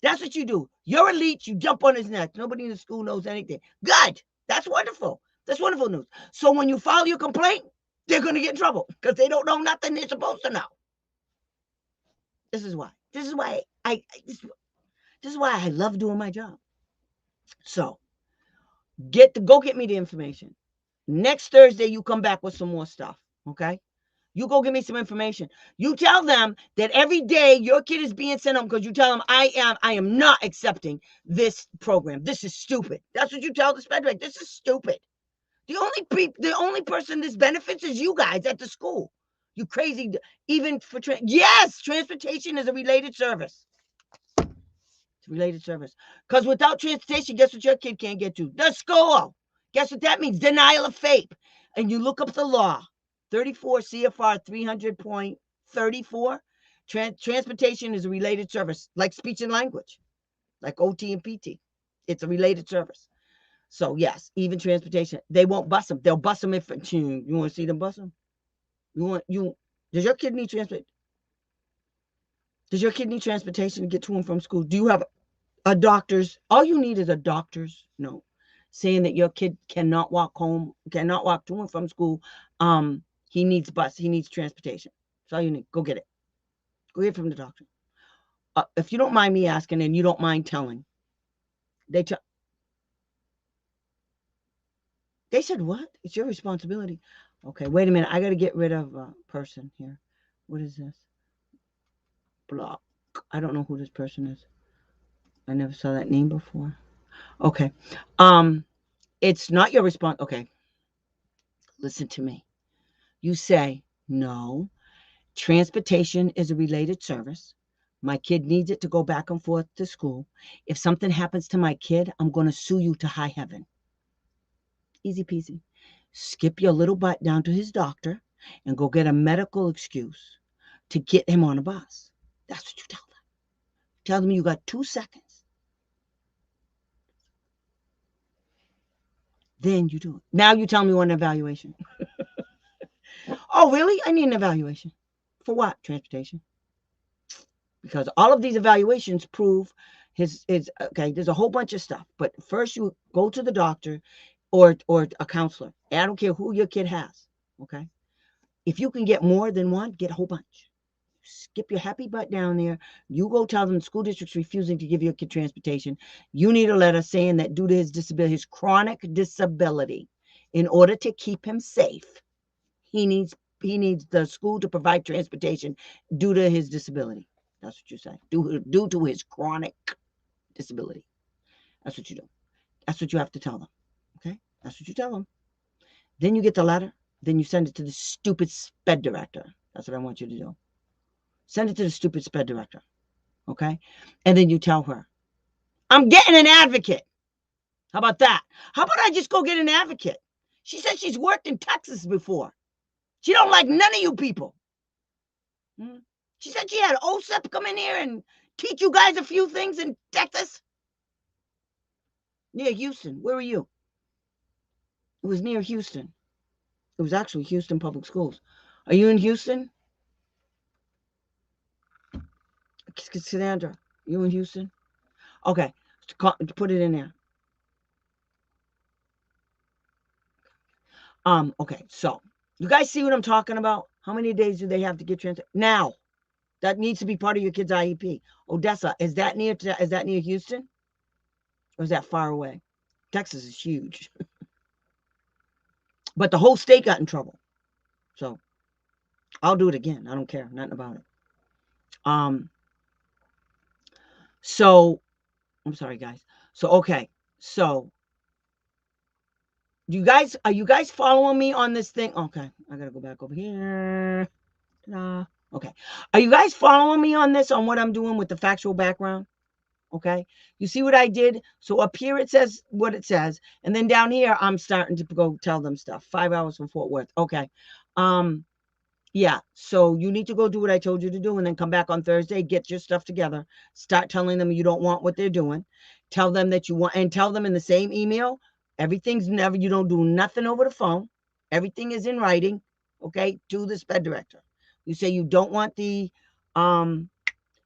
That's what you do. You're elite. You jump on his neck. Nobody in the school knows anything. Good. That's wonderful. That's wonderful news. So when you file your complaint, they're going to get in trouble because they don't know nothing they're supposed to know. This is why. This is why this is why I love doing my job. So go get me the information. Next Thursday, you come back with some more stuff. Okay. You go give me some information. You tell them that every day your kid is being sent home because you tell them I am not accepting this program. This is stupid. That's what you tell the sped director. This is stupid. The only person this benefits is you guys at the school. You crazy. Even for yes, transportation is a related service. It's a related service. Because without transportation, guess what your kid can't get to? The school. Guess what that means? Denial of FAPE. And you look up the law. 34 CFR 300.34. Transportation is a related service, like speech and language, like OT and PT. It's a related service. So yes, even transportation, they won't bus them. They'll bus them if you want to see them bus them. Does your kid need transport? Does your kid need transportation to get to and from school? Do you have a doctor's? All you need is a doctor's note saying that your kid cannot walk home, cannot walk to and from school. He needs transportation. That's all you need. Go get it. Go get it from the doctor. If you don't mind me asking and you don't mind telling, they said what? It's your responsibility. Okay, wait a minute. I got to get rid of a person here. What is this? Block. I don't know who this person is. I never saw that name before. Okay. It's not your response. Okay. Listen to me. You say, no, transportation is a related service. My kid needs it to go back and forth to school. If something happens to my kid, I'm going to sue you to high heaven. Easy peasy. Skip your little butt down to his doctor and go get a medical excuse to get him on a bus. That's what you tell them. Tell them you got 2 seconds. Then you do it. Now you tell me you want an evaluation. Oh, really? I need an evaluation. For what? Transportation. Because all of these evaluations prove his okay, there's a whole bunch of stuff. But first you go to the doctor or a counselor. And I don't care who your kid has. Okay. If you can get more than one, get a whole bunch. Skip your happy butt down there. You go tell them the school district's refusing to give your kid transportation. You need a letter saying that due to his disability, his chronic disability, in order to keep him safe, he needs the school to provide transportation due to his disability. That's what you say. Due to his chronic disability. That's what you do. That's what you have to tell them. Okay? That's what you tell them. Then you get the letter. Then you send it to the stupid sped director. That's what I want you to do. Send it to the stupid sped director. Okay? And then you tell her, I'm getting an advocate. How about that? How about I just go get an advocate? She said she's worked in Texas before. She don't like none of you people. She said she had OSEP come in here and teach you guys a few things in Texas. Near Houston. Where were you? It was near Houston. It was actually Houston Public Schools. Are you in Houston? Cassandra, you in Houston? Okay. Put it in there. Okay, so you guys see what I'm talking about? How many days do they have to get transit? Now, that needs to be part of your kid's IEP. Odessa, is that near Houston? Or is that far away? Texas is huge. But the whole state got in trouble. So I'll do it again. I don't care. Nothing about it. So I'm sorry, guys. So okay. So are you guys following me on this thing? Okay. I gotta go back over here. Okay. Are you guys following me on this, on what I'm doing with the factual background? Okay. You see what I did? So up here it says what it says. And then down here, I'm starting to go tell them stuff. 5 hours from Fort Worth. Okay. Yeah. So you need to go do what I told you to do and then come back on Thursday, get your stuff together, start telling them you don't want what they're doing. Tell them that you want, and tell them in the same email, you don't do nothing over the phone. Everything is in writing. Okay. To the sped director. You say you don't want the amended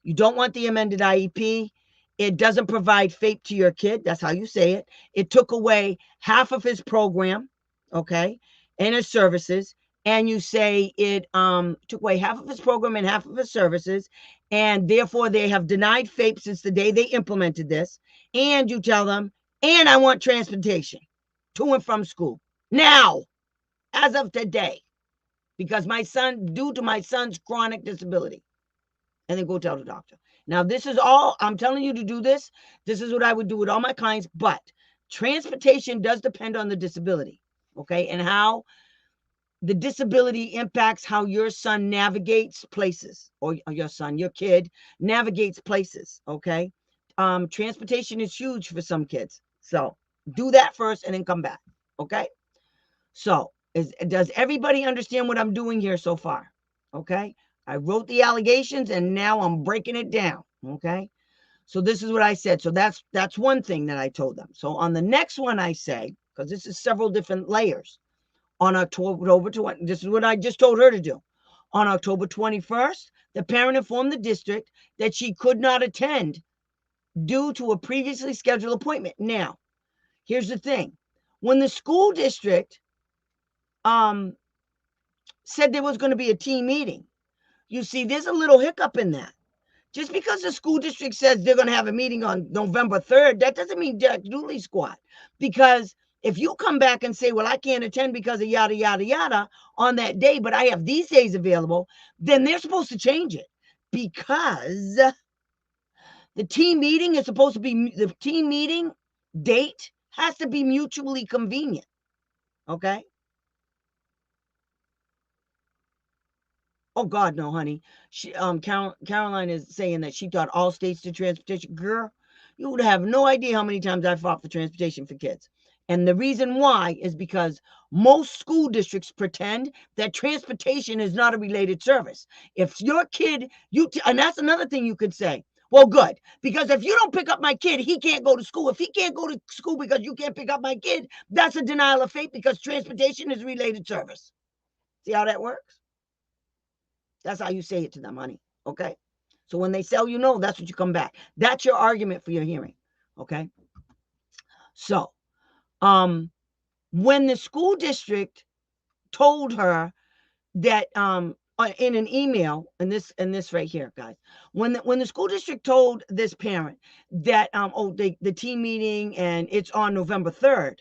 IEP. It doesn't provide FAPE to your kid. That's how you say it. It took away half of his program, okay, and his services. and you say it took away half of its program and half of its services, and therefore they have denied FAPE since the day they implemented this, and you tell them, and I want transportation to and from school now, as of today, because due to my son's chronic disability, and then go tell the doctor. Now, this is all, I'm telling you to do this. This is what I would do with all my clients, but transportation does depend on the disability, okay, and how the disability impacts how your son navigates places, or your kid navigates places, okay? Transportation is huge for some kids. So do that first and then come back, okay? So does everybody understand what I'm doing here so far? Okay? I wrote the allegations and now I'm breaking it down, okay? So this is what I said. So that's one thing that I told them. So on the next one I say, because this is several different layers, on October 20, this is what I just told her to do. On October 21st, the parent informed the district that she could not attend due to a previously scheduled appointment. Now, here's the thing. When the school district said there was going to be a team meeting, you see, there's a little hiccup in that. Just because the school district says they're going to have a meeting on November 3rd, that doesn't mean Jack Dooley squat. Because if you come back and say, well, I can't attend because of yada, yada, yada on that day, but I have these days available, then they're supposed to change it, because the team meeting is supposed to be, the team meeting date has to be mutually convenient. Okay. Oh God, no, honey. She, Caroline is saying that she thought all states did transportation. Girl, you would have no idea how many times I fought for transportation for kids. And the reason why is because most school districts pretend that transportation is not a related service. If your kid, and that's another thing you could say. Well, good, because if you don't pick up my kid, he can't go to school. If he can't go to school because you can't pick up my kid, that's a denial of faith, because transportation is a related service. See how that works? That's how you say it to them, honey. Okay. So when they sell you no, that's what you come back. That's your argument for your hearing. Okay. So when the school district told her that in an email, and this right here, guys, when the school district told this parent that the team meeting and it's on November 3rd,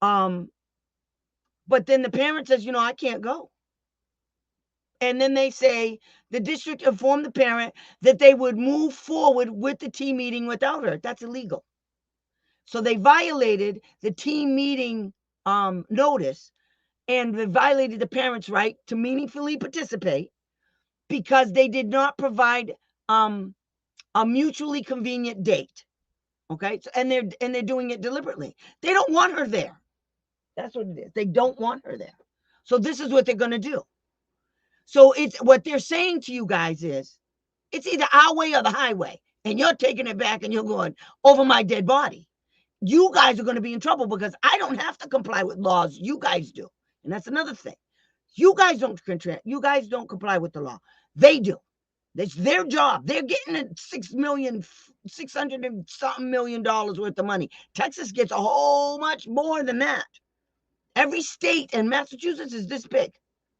but then the parent says, I can't go. And then they say the district informed the parent that they would move forward with the team meeting without her. That's illegal. So they violated the team meeting notice, and they violated the parent's right to meaningfully participate, because they did not provide a mutually convenient date. Okay, so, and they're doing it deliberately. They don't want her there. That's what it is. They don't want her there. So this is what they're going to do. So it's what they're saying to you guys is, it's either our way or the highway, and you're taking it back and you're going over my dead body. You guys are going to be in trouble, because I don't have to comply with laws. You guys do. And that's another thing. You guys don't comply with the law. They do. It's their job. They're getting $600 and something million worth of money. Texas gets a whole much more than that. Every state, and Massachusetts is this big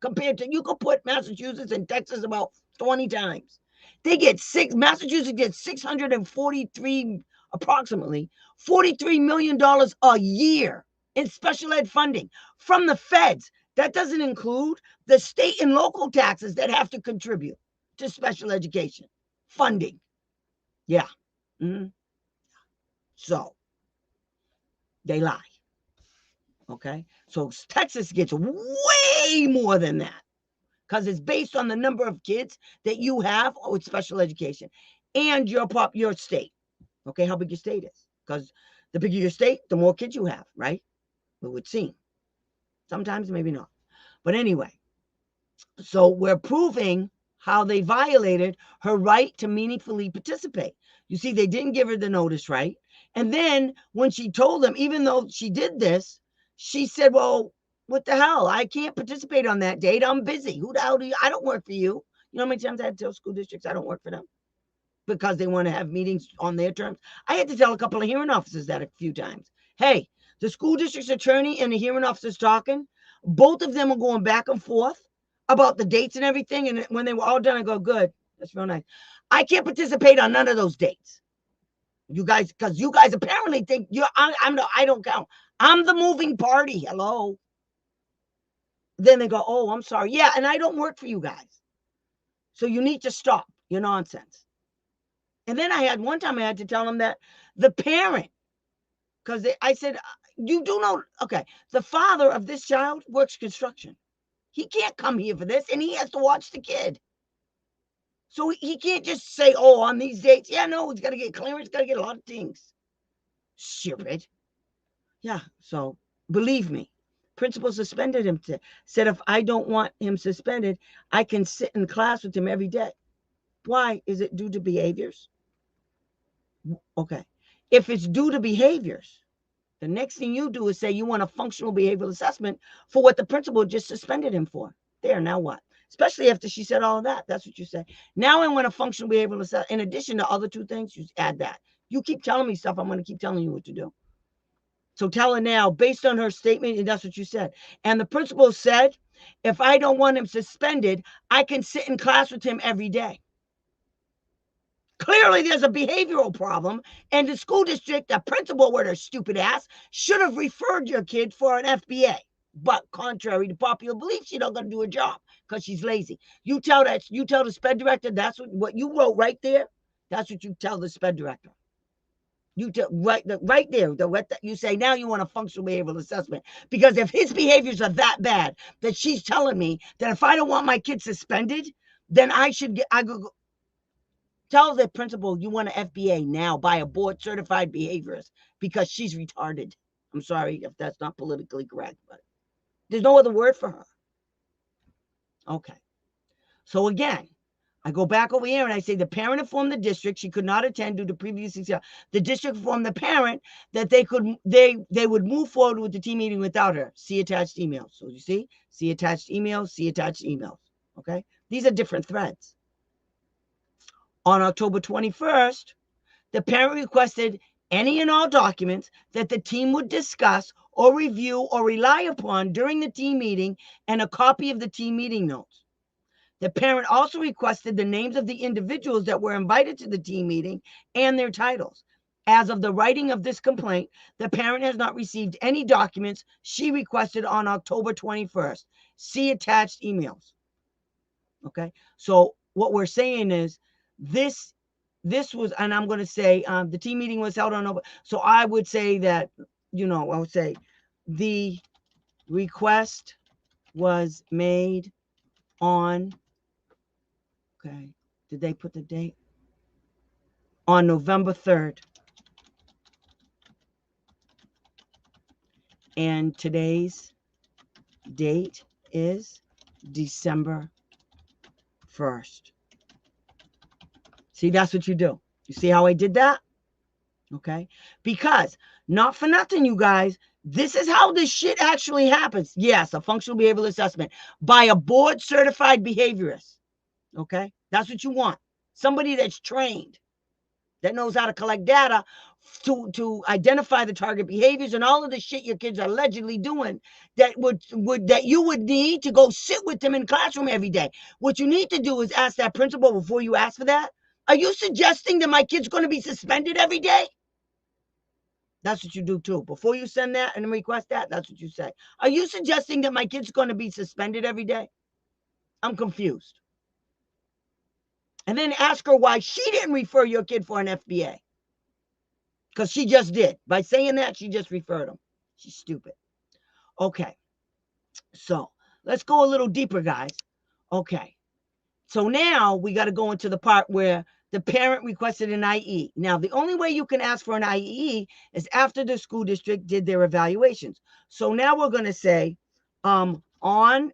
compared to, you could put Massachusetts and Texas about 20 times. Massachusetts gets 643, approximately $43 million a year in special ed funding from the feds. That doesn't include the state and local taxes that have to contribute to special education funding. Yeah. Mm-hmm. So they lie. Okay. So Texas gets way more than that, because it's based on the number of kids that you have with special education and your state. Okay, how big your state is. Because the bigger your state, the more kids you have, right? It would seem. Sometimes, maybe not. But anyway, so we're proving how they violated her right to meaningfully participate. You see, they didn't give her the notice, right? And then when she told them, even though she did this, she said, well, what the hell? I can't participate on that date. I'm busy. Who the hell do you? I don't work for you. You know how many times I had to tell school districts I don't work for them because they want to have meetings on their terms? I had to tell a couple of hearing officers that a few times. Hey, the school district's attorney and the hearing officer's talking. Both of them are going back and forth about the dates and everything. And when they were all done, I go, good. That's real nice. I can't participate on none of those dates. You guys, because you guys apparently think I don't count. I'm the moving party. Hello. Then they go, oh, I'm sorry. Yeah, and I don't work for you guys. So you need to stop your nonsense. And then one time I had to tell them that the parent, because I said, you do know, okay, the father of this child works construction. He can't come here for this, and he has to watch the kid. So he can't just say, oh, on these dates. Yeah, no, he's got to get clearance, got to get a lot of things. Stupid. Yeah, so believe me, principal suspended him. Said if I don't want him suspended, I can sit in class with him every day. Why? Is it due to behaviors? Okay. If it's due to behaviors, the next thing you do is say you want a functional behavioral assessment for what the principal just suspended him for. There, now what? Especially after she said all of that. That's what you say. Now I want a functional behavioral assessment. In addition to other two things, you add that. You keep telling me stuff, I'm going to keep telling you what to do. So tell her now, based on her statement, and that's what you said. And the principal said, if I don't want him suspended, I can sit in class with him every day. Clearly, there's a behavioral problem, and the school district, the principal with her stupid ass, should have referred your kid for an FBA. But contrary to popular belief, she's not going to do her job because she's lazy. You tell the sped director, that's what you wrote right there. That's what you tell the sped director. You tell right there. You say now you want a functional behavioral assessment because if his behaviors are that bad that she's telling me that if I don't want my kid suspended, then I go. Tell the principal you want an FBA now by a board-certified behaviorist because she's retarded. I'm sorry if that's not politically correct, but there's no other word for her. Okay. So again, I go back over here and I say the parent informed the district she could not attend due to previous exam. The district informed the parent that they would move forward with the team meeting without her. See attached emails. So you see attached emails, see attached emails. Okay? These are different threads. On October 21st, the parent requested any and all documents that the team would discuss or review or rely upon during the team meeting and a copy of the team meeting notes. The parent also requested the names of the individuals that were invited to the team meeting and their titles. As of the writing of this complaint, the parent has not received any documents she requested on October 21st. See attached emails. Okay, so what we're saying is this was, and I'm going to say the team meeting was held on over. So I would say that, I would say the request was made on, okay, did they put the date? On November 3rd. And today's date is December 1st. See, that's what you do. You see how I did that? Okay? Because, not for nothing, you guys, this is how this shit actually happens. Yes, a functional behavioral assessment by a board-certified behaviorist. Okay? That's what you want. Somebody that's trained, that knows how to collect data to identify the target behaviors and all of the shit your kids are allegedly doing that you would need to go sit with them in the classroom every day. What you need to do is ask that principal before you ask for that. Are you suggesting that my kid's going to be suspended every day? That's what you do too. Before you send that and request that, that's what you say. Are you suggesting that my kid's going to be suspended every day? I'm confused. And then ask her why she didn't refer your kid for an FBA. Because she just did. By saying that, she just referred him. She's stupid. Okay. So let's go a little deeper, guys. Okay. So now we got to go into the part where the parent requested an IE. Now, the only way you can ask for an IE is after the school district did their evaluations. So now we're going to say and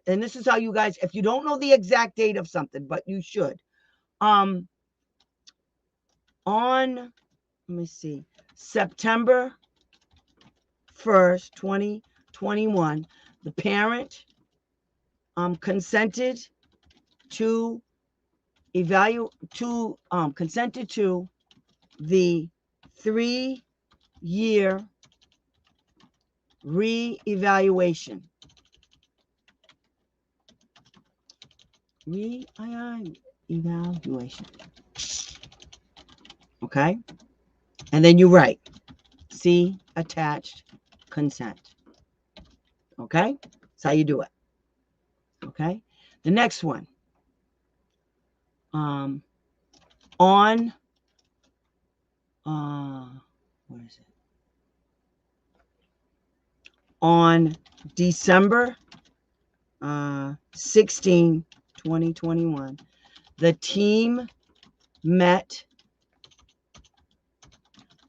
this is how you guys, if you don't know the exact date of something, but you should, on, let me see, September 1st, 2021, the parent consented to consented to the 3-year re-evaluation. Re-evaluation. Okay? And then you write, see attached consent. Okay? That's how you do it. Okay? The next one. On what is it? On December 16, 2021, the team met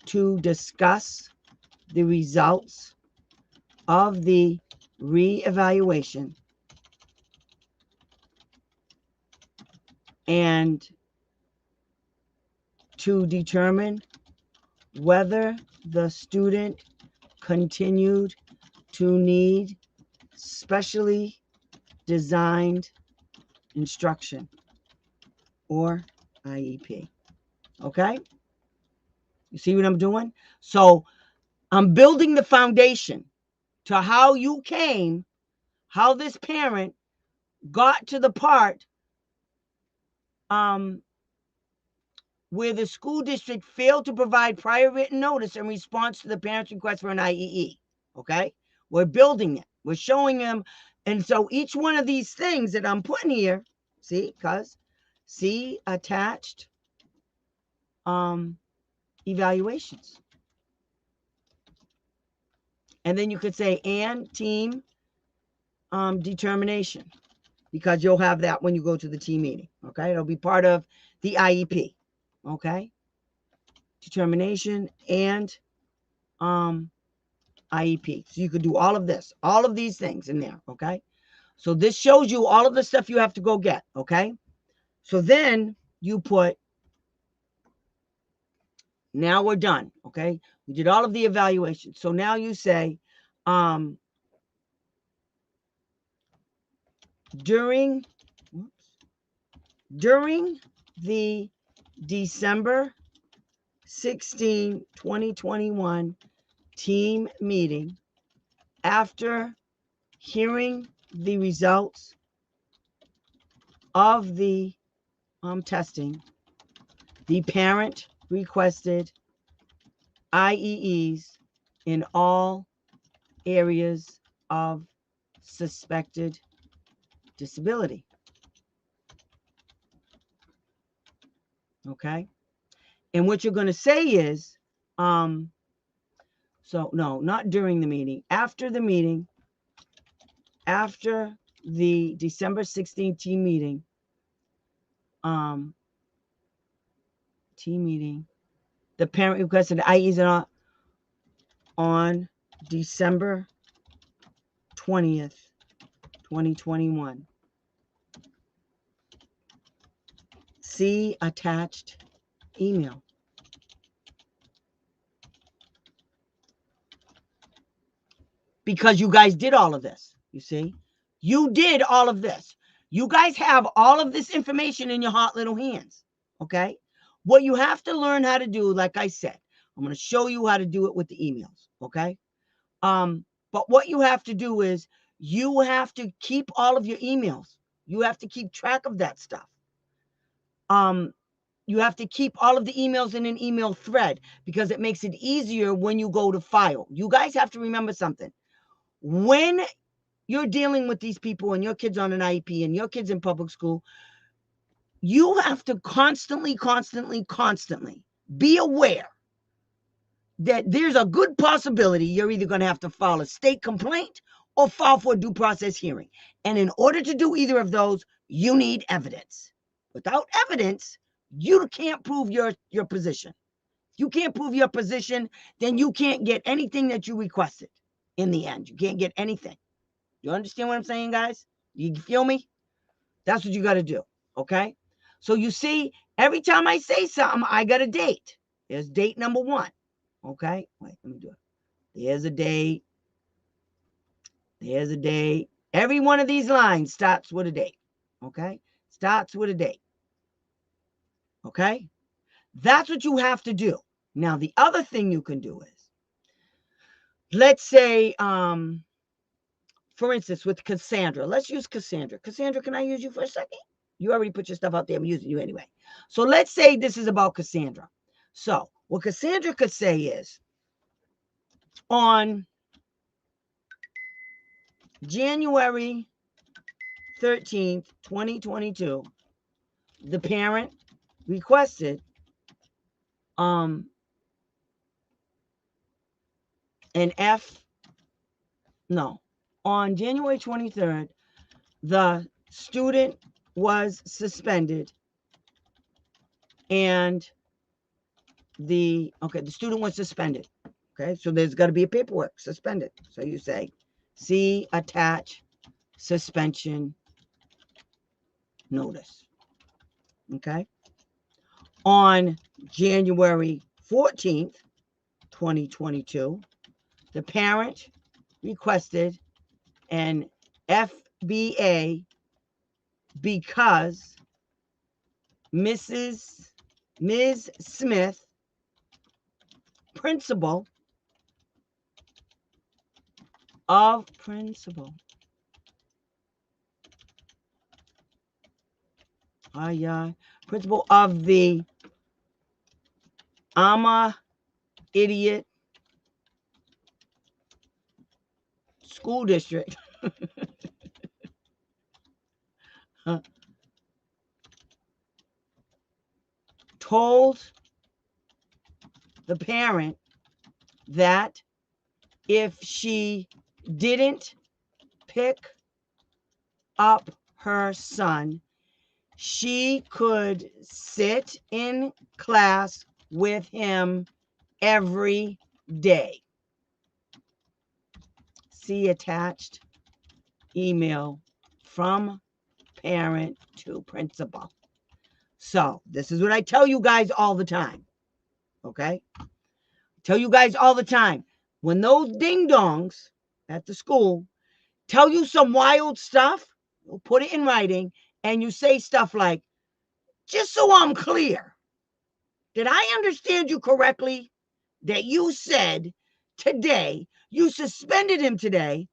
to discuss the results of the reevaluation and to determine whether the student continued to need specially designed instruction or IEP. Okay? You see what I'm doing? So I'm building the foundation to how you came, how this parent got to the part where the school district failed to provide prior written notice in response to the parent's request for an IEE. Okay? We're building it. We're showing them. And so each one of these things that I'm putting here, see, because see attached evaluations. And then you could say and team determination, because you'll have that when you go to the team meeting. Okay? It'll be part of the IEP. Okay? Determination and IEP. So you could do all of this, all of these things in there. Okay? So this shows you all of the stuff you have to go get. Okay? So then you put, now we're done. Okay? We did all of the evaluations. So now you say, during the December 16, 2021 team meeting, after hearing the results of the testing, the parent requested IEEs in all areas of suspected disability. Okay? And what you're going to say is, so no, not during the meeting, after the meeting, after the December 16th team meeting, the parent requested IEs on December 20th, 2021. See attached email. Because you guys did all of this, you see? You did all of this. You guys have all of this information in your hot little hands, okay? What you have to learn how to do, like I said, I'm going to show you how to do it with the emails, okay? But what you have to do is you have to keep all of your emails. You have to keep track of that stuff. You have to keep all of the emails in an email thread because it makes it easier when you go to file. You guys have to remember something. When you're dealing with these people and your kids on an IEP and your kids in public school, you have to constantly be aware that there's a good possibility you're either going to have to file a state complaint or file for a due process hearing. And in order to do either of those, you need evidence. Without evidence, you can't prove your position. If you can't prove your position, then you can't get anything that you requested in the end. You can't get anything. You understand what I'm saying, guys? You feel me? That's what you got to do, okay? So you see, every time I say something, I got a date. There's date number 1, okay? Wait, let me do it. There's a date. There's a date. Every one of these lines starts with a date, okay? Starts with a date, okay? That's what you have to do. Now, the other thing you can do is, let's say, for instance, with Cassandra. Let's use Cassandra. Cassandra, can I use you for a second? You already put your stuff out there. I'm using you anyway. So let's say this is about Cassandra. So what Cassandra could say is, on January 13th, 2022, the parent requested an on January 23rd, the student was suspended, and the student was suspended. Okay, so there's got to be a paperwork, suspended. So you say, see attach suspension notice. Okay. On January 14th, 2022, the parent requested an FBA because Ms. Smith, principal of the Idiot School District told the parent that if she didn't pick up her son, she could sit in class with him every day. See attached email from parent to principal. So this is what I tell you guys all the time. Okay? Tell you guys all the time. When those ding-dongs at the school tell you some wild stuff, you'll put it in writing, and you say stuff like, just so I'm clear, did I understand you correctly that you said today, you suspended him today,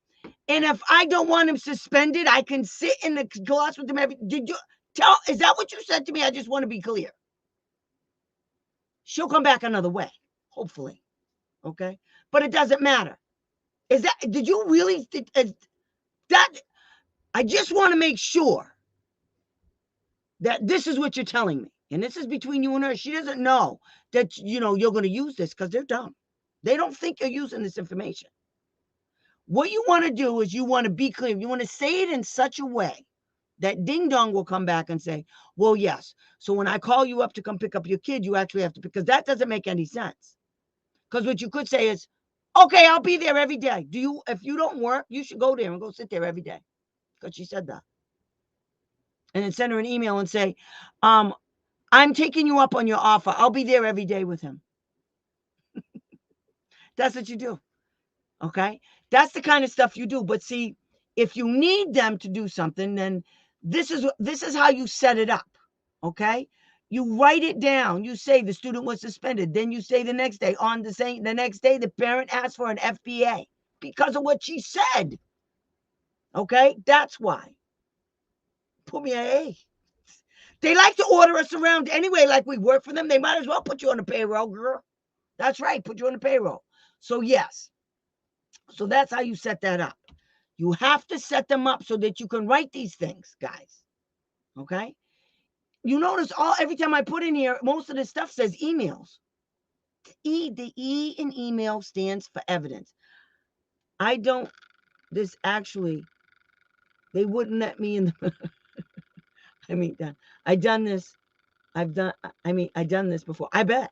and if I don't want him suspended, I can sit in the class with him is that what you said to me? I just want to be clear. She'll come back another way, hopefully. Okay? But it doesn't matter. Did you really, I just want to make sure that this is what you're telling me. And this is between you and her. She doesn't know that, you're going to use this because they're dumb. They don't think you're using this information. What you want to do is you want to be clear. You want to say it in such a way that ding dong will come back and say, well, yes. So when I call you up to come pick up your kid, you actually have to, because that doesn't make any sense. Because what you could say is, okay, I'll be there every day. If you don't work, you should go there and go sit there every day. Because she said that. And then send her an email and say, I'm taking you up on your offer. I'll be there every day with him. That's what you do. Okay? That's the kind of stuff you do. But see, if you need them to do something, then this is how you set it up. Okay? You write it down. You say the student was suspended. Then you say the next day, the next day, the parent asked for an FBA because of what she said. Okay? That's why. Put me an A. They like to order us around anyway, like we work for them. They might as well put you on the payroll, girl. That's right. Put you on the payroll. So yes. So that's how you set that up. You have to set them up so that you can write these things, guys. Okay? You notice every time I put in here, most of this stuff says emails. The E in email stands for evidence. They wouldn't let me in the I've done this before. I bet.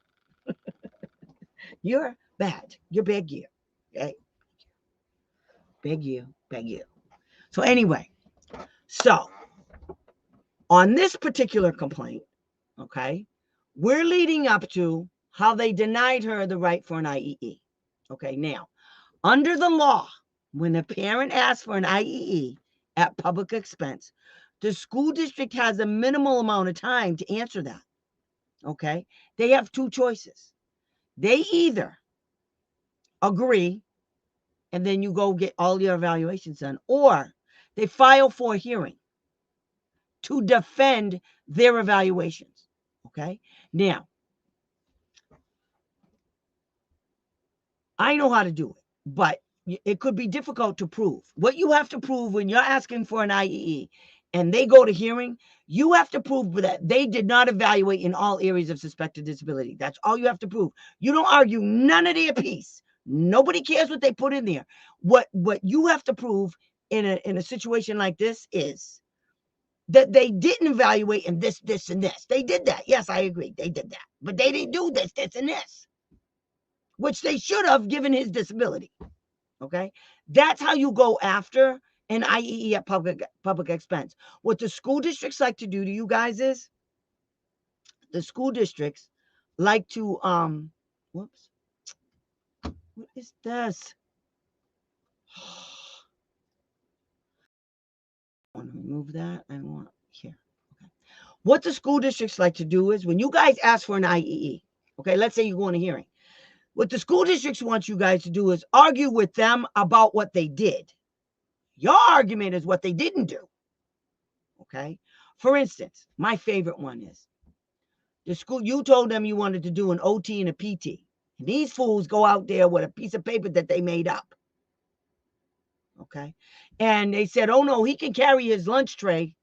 You're bad. You're bad gear. Okay? Beg you. So anyway, on this particular complaint, okay, we're leading up to how they denied her the right for an IEE. Okay, now, under the law, when a parent asks for an IEE at public expense, the school district has a minimal amount of time to answer that. Okay, they have two choices. They either agree and then you go get all your evaluations done, or they file for a hearing. to defend their evaluations. Okay? Now, I know how to do it, but it could be difficult to prove. What you have to prove when you're asking for an IEE and they go to hearing, you have to prove that they did not evaluate in all areas of suspected disability. That's all you have to prove. You don't argue none of their piece. Nobody cares what they put in there. What you have to prove in a situation like this is that they didn't evaluate in this, and this. They did that. Yes, I agree. They did that. But they didn't do this, and this, which they should have given his disability. Okay? That's how you go after an IEE at public expense. What the school districts like to do to you guys is the school districts like to whoops. What is this? I want to remove that. I want here. Okay. What the school districts like to do is when you guys ask for an IEE, okay, let's say you go on a hearing. What the school districts want you guys to do is argue with them about what they did. Your argument is what they didn't do. Okay. For instance, my favorite one is the school, you told them you wanted to do an OT and a PT. And these fools go out there with a piece of paper that they made up. Okay. And they said, oh no, he can carry his lunch tray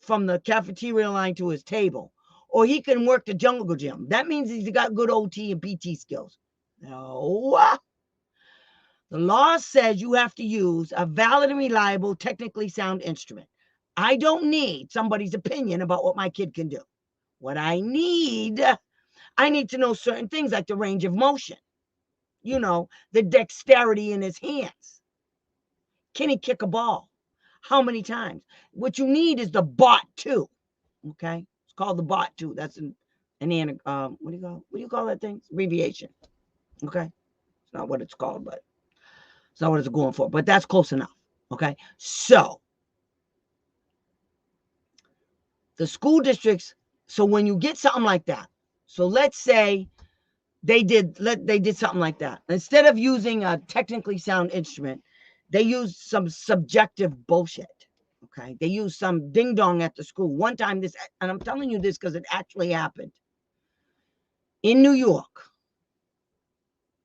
from the cafeteria line to his table, or he can work the jungle gym. That means he's got good OT and PT skills. No. The law says you have to use a valid and reliable, technically sound instrument. I don't need somebody's opinion about what my kid can do. What I need to know certain things like the range of motion, the dexterity in his hands. Can he kick a ball? How many times? What you need is the BOT 2. Okay, it's called the BOT 2. That's an what do you call that thing? Abbreviation. Okay, it's not what it's called, but it's not what it's going for. But that's close enough. Okay, so the school districts. So when you get something like that, so let's say they did something like that. Instead of using a technically sound instrument, they used some subjective bullshit. Okay. They used some ding dong at the school. One time and I'm telling you this because it actually happened. In New York,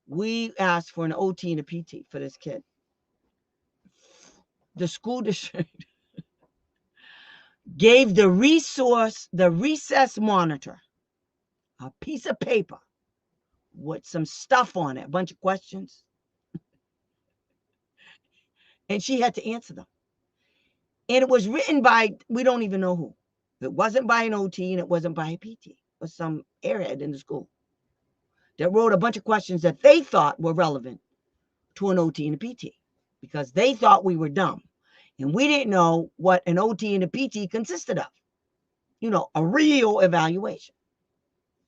we asked for an OT and a PT for this kid. The school district gave the recess monitor, a piece of paper with some stuff on it, a bunch of questions. And she had to answer them. And it was written by, we don't even know who. It wasn't by an OT and it wasn't by a PT. It was some airhead in the school that wrote a bunch of questions that they thought were relevant to an OT and a PT because they thought we were dumb. And we didn't know what an OT and a PT consisted of. A real evaluation.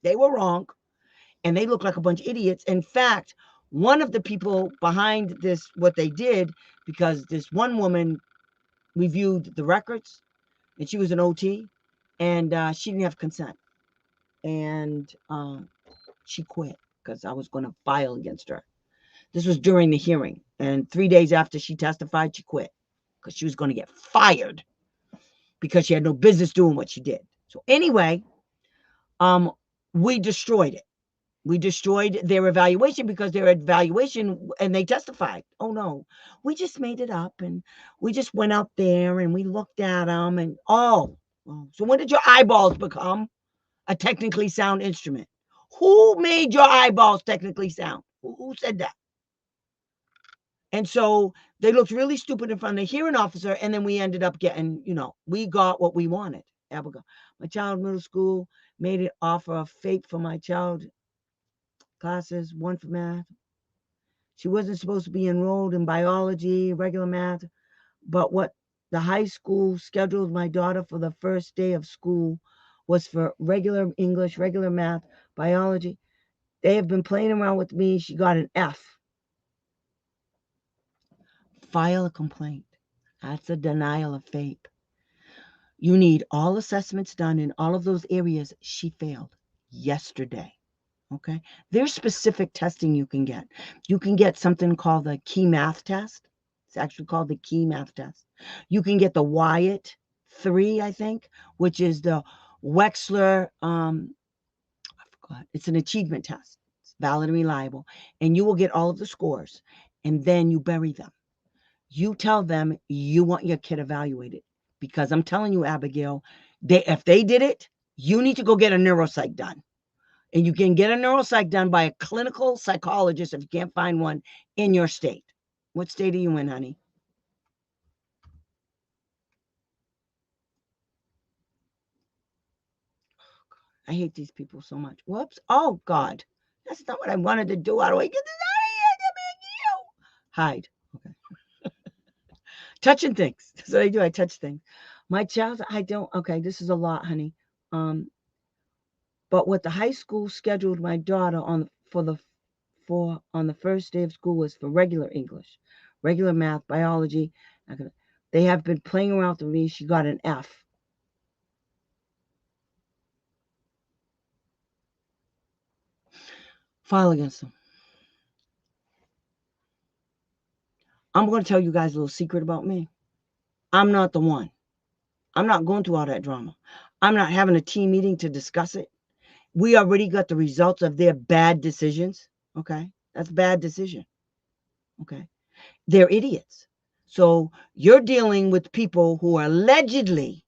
They were wrong. And they looked like a bunch of idiots. In fact, one of the people behind this, what they did, because this one woman reviewed the records and she was an OT and she didn't have consent. And she quit because I was going to file against her. This was during the hearing. And 3 days after she testified, she quit because she was going to get fired because she had no business doing what she did. So anyway, we destroyed it. We destroyed their evaluation because their evaluation, and they testified, oh no, we just made it up and we just went out there and we looked at them and so when did your eyeballs become a technically sound instrument? Who made your eyeballs technically sound? Who said that? And so they looked really stupid in front of the hearing officer, and then we ended up getting, we got what we wanted. Abigail, my child middle school made it offer a fake for my child classes, one for math. She wasn't supposed to be enrolled in biology, regular math, but what the high school scheduled my daughter for the first day of school was for regular English, regular math, biology. They have been playing around with me. She got an F. File a complaint. That's a denial of FAPE. You need all assessments done in all of those areas. She failed yesterday. Okay. There's specific testing you can get. You can get something called the key math test. It's actually called the key math test. You can get the Wyatt 3, I think, which is the Wechsler, I forgot. It's an achievement test. It's valid and reliable. And you will get all of the scores. And then you bury them. You tell them you want your kid evaluated. Because I'm telling you, Abigail, if they did it, you need to go get a neuropsych done. And you can get a neuropsych done by a clinical psychologist if you can't find one in your state. What state are you in, honey? I hate these people so much. Whoops. Oh, God. That's not what I wanted to do. How do I get this out of here? Hide. Okay. Touching things. That's what I do. I touch things. My child, I don't. Okay, this is a lot, honey. But what the high school scheduled my daughter on on the first day of school was for regular English, regular math, biology. They have been playing around with me. She got an F. File against them. I'm going to tell you guys a little secret about me. I'm not the one. I'm not going through all that drama. I'm not having a team meeting to discuss it. We already got the results of their bad decisions. Okay. That's bad decision. Okay. They're idiots. So you're dealing with people who are allegedly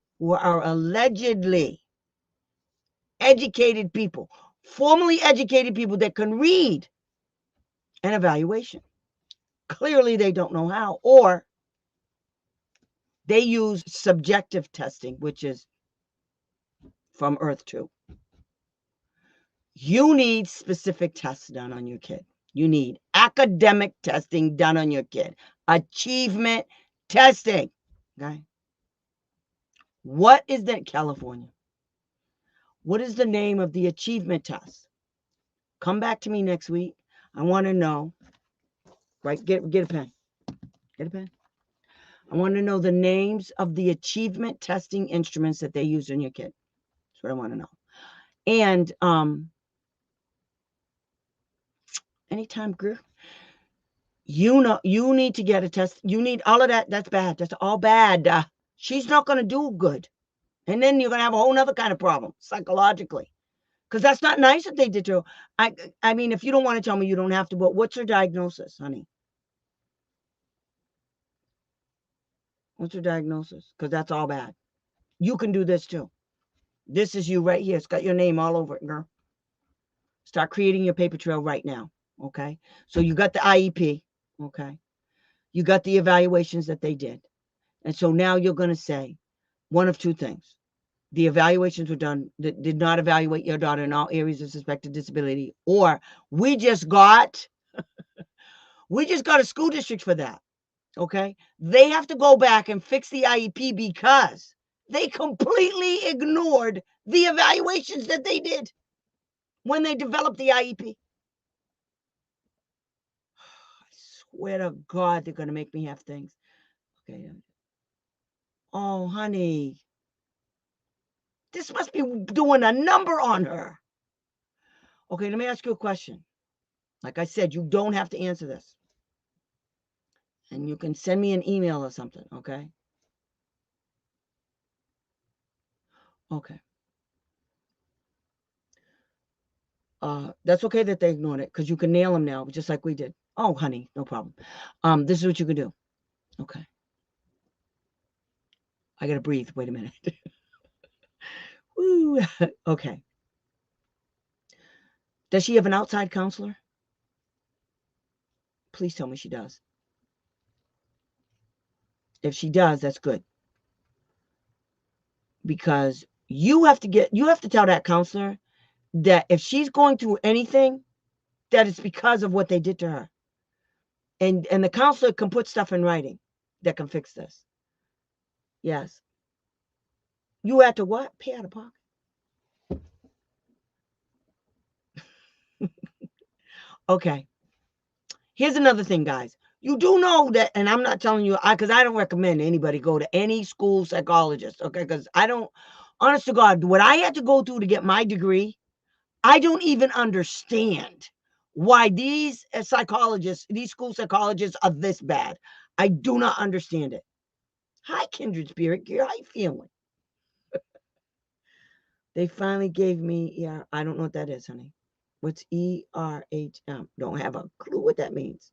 educated people, formally educated people that can read an evaluation. Clearly they don't know how, or they use subjective testing, which is from Earth 2. You need specific tests done on your kid. You need academic testing done on your kid. Achievement testing. Okay. What is that, California? What is the name of the achievement test? Come back to me next week. I want to know. Right? Get a pen. Get a pen. I want to know the names of the achievement testing instruments that they use on your kid. That's what I want to know. And anytime, girl, you need to get a test. You need all of that. That's bad. That's all bad. She's not going to do good. And then you're going to have a whole other kind of problem psychologically. Because that's not nice that they did to her. I mean, if you don't want to tell me, you don't have to. But what's her diagnosis, honey? What's your diagnosis? Because that's all bad. You can do this too. This is you right here. It's got your name all over it, girl. Start creating your paper trail right now. Okay. So you got the IEP. Okay. You got the evaluations that they did. And so now you're going to say one of two things. The evaluations were done that did not evaluate your daughter in all areas of suspected disability, or we just got a school district for that. Okay. They have to go back and fix the IEP because they completely ignored the evaluations that they did when they developed the IEP. I swear to God, they're going to make me have things. Okay. Oh, honey. This must be doing a number on her. Okay, let me ask you a question. Like I said, you don't have to answer this. And you can send me an email or something, okay? Okay. That's okay that they ignored it because you can nail them now, just like we did. Oh, honey, no problem. This is what you can do. Okay. I gotta breathe. Wait a minute. Woo. Okay. Does she have an outside counselor? Please tell me she does. If she does, that's good. Because you have to tell that counselor that if she's going through anything, that it's because of what they did to her. And the counselor can put stuff in writing that can fix this. Yes. You have to what? Pay out of pocket. Okay. Here's another thing, guys. You do know that, and I'm not telling you, because I don't recommend anybody go to any school psychologist, okay? Because I don't, honest to God, what I had to go through to get my degree, I don't even understand why these psychologists, these school psychologists are this bad. I do not understand it. Hi, kindred spirit. How you feeling? They finally gave me, I don't know what that is, honey. What's ERHM? Don't have a clue what that means.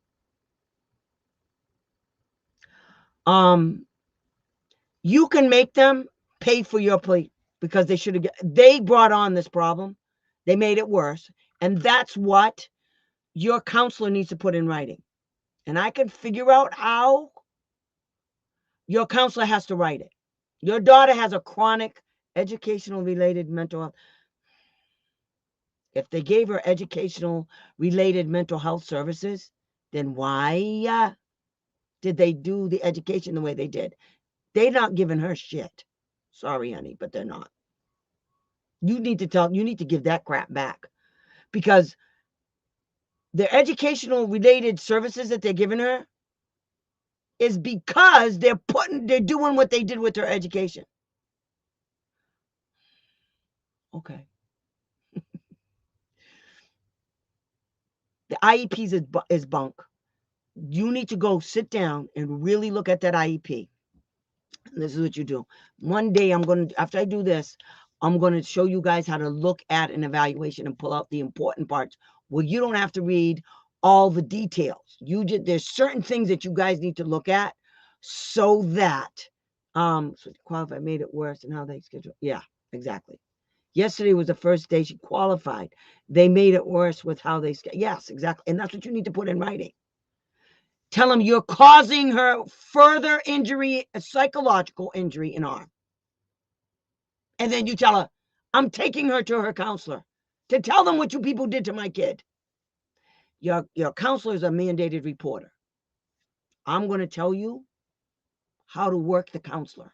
You can make them pay for your plea because they brought on this problem. They made it worse. And that's what your counselor needs to put in writing. And I can figure out how. Your counselor has to write it. Your daughter has a chronic educational related mental health. If they gave her educational related mental health services, then why did they do the education the way they did? They're not giving her shit. Sorry, honey, but they're not. You need to give that crap back, because the educational related services that they're giving her is because they're doing what they did with her education. Okay. The IEPs is bunk. You need to go sit down and really look at that IEP. This is what you do. One day after I do this, I'm going to show you guys how to look at an evaluation and pull out the important parts where you don't have to read all the details. There's certain things that you guys need to look at so that, so qualify made it worse and how they schedule. Yeah, exactly. Yesterday was the first day she qualified. They made it worse with how they schedule. Yes, exactly. And that's what you need to put in writing. Tell them you're causing her further injury, a psychological injury in arm. And then you tell her, I'm taking her to her counselor to tell them what you people did to my kid. Your counselor is a mandated reporter. I'm going to tell you how to work the counselor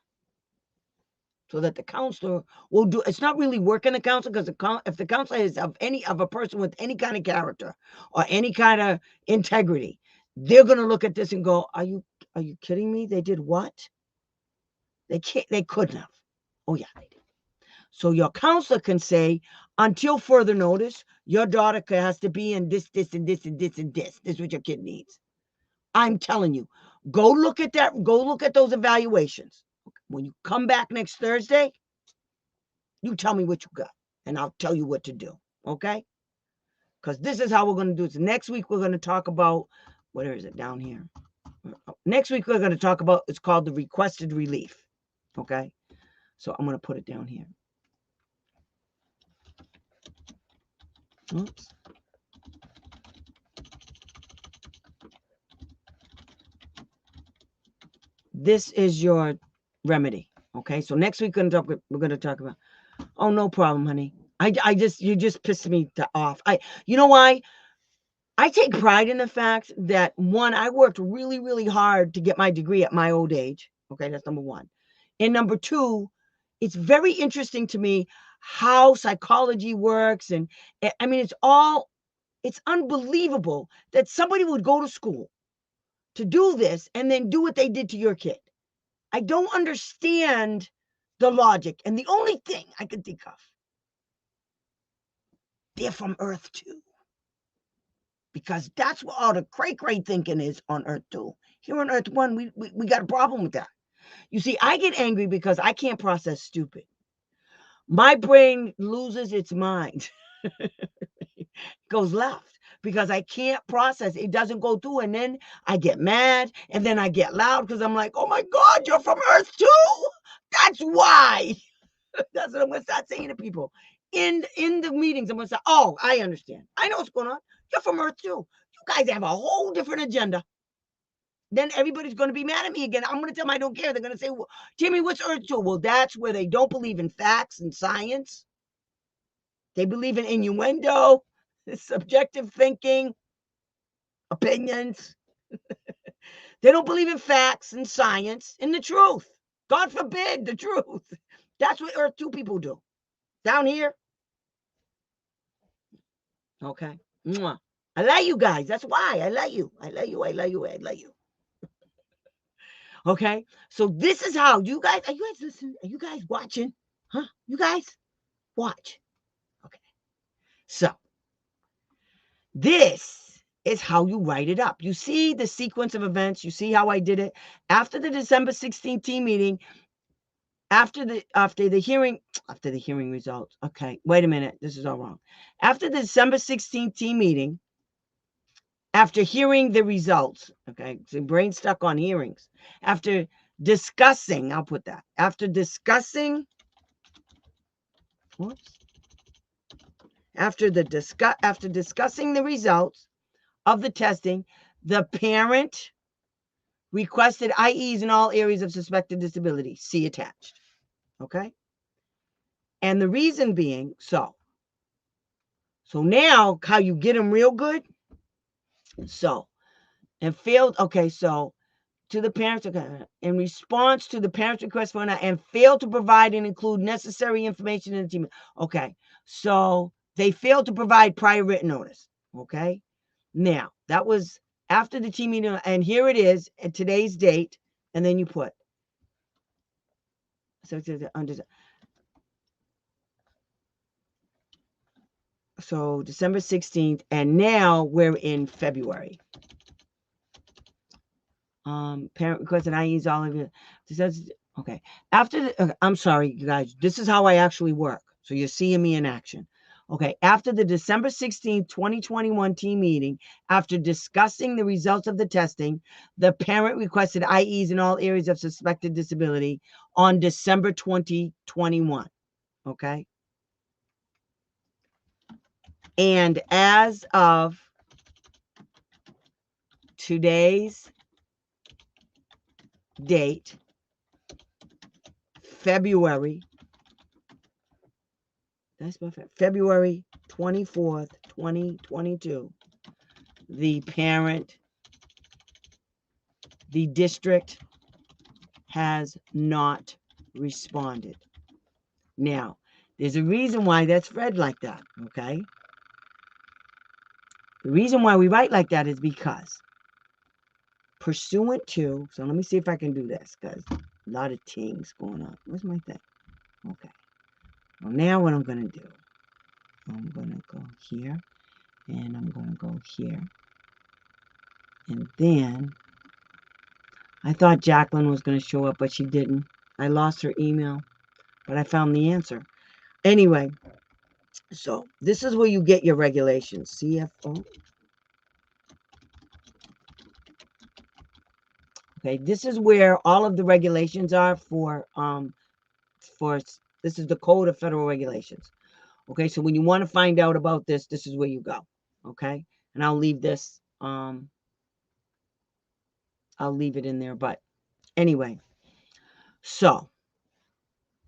so that the counselor will do. It's not really working the counselor, because if the counselor is of a person with any kind of character or any kind of integrity, they're going to look at this and go, are you kidding me? They did what? They couldn't have. Oh yeah, they did. So your counselor can say, until further notice, your daughter has to be in this, and this, and this, and this. This is what your kid needs. I'm telling you, go look at that. Go look at those evaluations. When you come back next Thursday, you tell me what you got, and I'll tell you what to do. Okay? Because this is how we're going to do it. So next week, we're going to talk about, where is it down here? Next week, we're going to talk about, it's called the requested relief. Okay? So I'm going to put it down here. Oops. This is your remedy. Okay, so next week we're going to talk about. Oh, no problem, honey. You just pissed me off. You know why? I take pride in the fact that, one, I worked really, really hard to get my degree at my old age. Okay, that's number one. And number two, it's very interesting to me how psychology works. And I mean, it's unbelievable that somebody would go to school to do this and then do what they did to your kid. I don't understand the logic. And the only thing I can think of, they're from Earth 2. Because that's what all the cray-cray thinking is on Earth 2. Here on Earth 1, we got a problem with that. You see, I get angry because I can't process stupid. My brain loses its mind. Goes left because I can't process. It doesn't go through. And then I get mad, and then I get loud because I'm like, oh my God, you're from Earth 2? That's why. That's what I'm going to start saying to people. In the meetings, I'm going to say, oh, I understand. I know what's going on. You're from Earth 2. You guys have a whole different agenda. Then everybody's going to be mad at me again. I'm going to tell them I don't care. They're going to say, well, Timmy, what's Earth 2? Well, that's where they don't believe in facts and science. They believe in innuendo, subjective thinking, opinions. They don't believe in facts and science and the truth. God forbid, the truth. That's what Earth 2 people do. Down here. Okay. Mwah. I like you guys. That's why I like you. I like you. I like you. I like you. Okay. So this is how you guys, are you guys listening? Are you guys watching? Huh? You guys watch. Okay. So this is how you write it up. You see the sequence of events. You see how I did it. After the December 16th team meeting, after the hearing results. Okay, wait a minute. This is all wrong. After the December 16th team meeting, after hearing the results, okay, so brain stuck on hearings. After discussing, I'll put that. After discussing, after discussing the results of the testing, the parent requested IEs in all areas of suspected disability. See attached. Okay? And the reason being, so now how you get them real good? So, and failed, okay, so to the parents, okay, in response to the parents' request for an and failed to provide and include necessary information in the team. Okay, so they failed to provide prior written notice. Okay, now that was after the team meeting, and here it is at today's date, and then you put so December 16th, and now we're in February. Parent requested I use all of it. Okay. I'm sorry, you guys. This is how I actually work. So you're seeing me in action. Okay. After the December 16th, 2021 team meeting, after discussing the results of the testing, the parent requested IEs in all areas of suspected disability on December 2021. Okay. And as of today's date, February 24th, 2022, the district has not responded. Now, there's a reason why that's read like that, okay? The reason why we write like that is because pursuant to, so let me see if I can do this, because a lot of things going on. Where's my thing? Okay. Well, now what I'm going to do, I'm going to go here, and I'm going to go here. And then, I thought Jacqueline was going to show up, but she didn't. I lost her email, but I found the answer. Anyway, so this is where you get your regulations. CFO. Okay, this is where all of the regulations are for this is the Code of Federal Regulations. Okay, so when you want to find out about this, this is where you go. Okay, and I'll leave this, I'll leave it in there, but anyway, so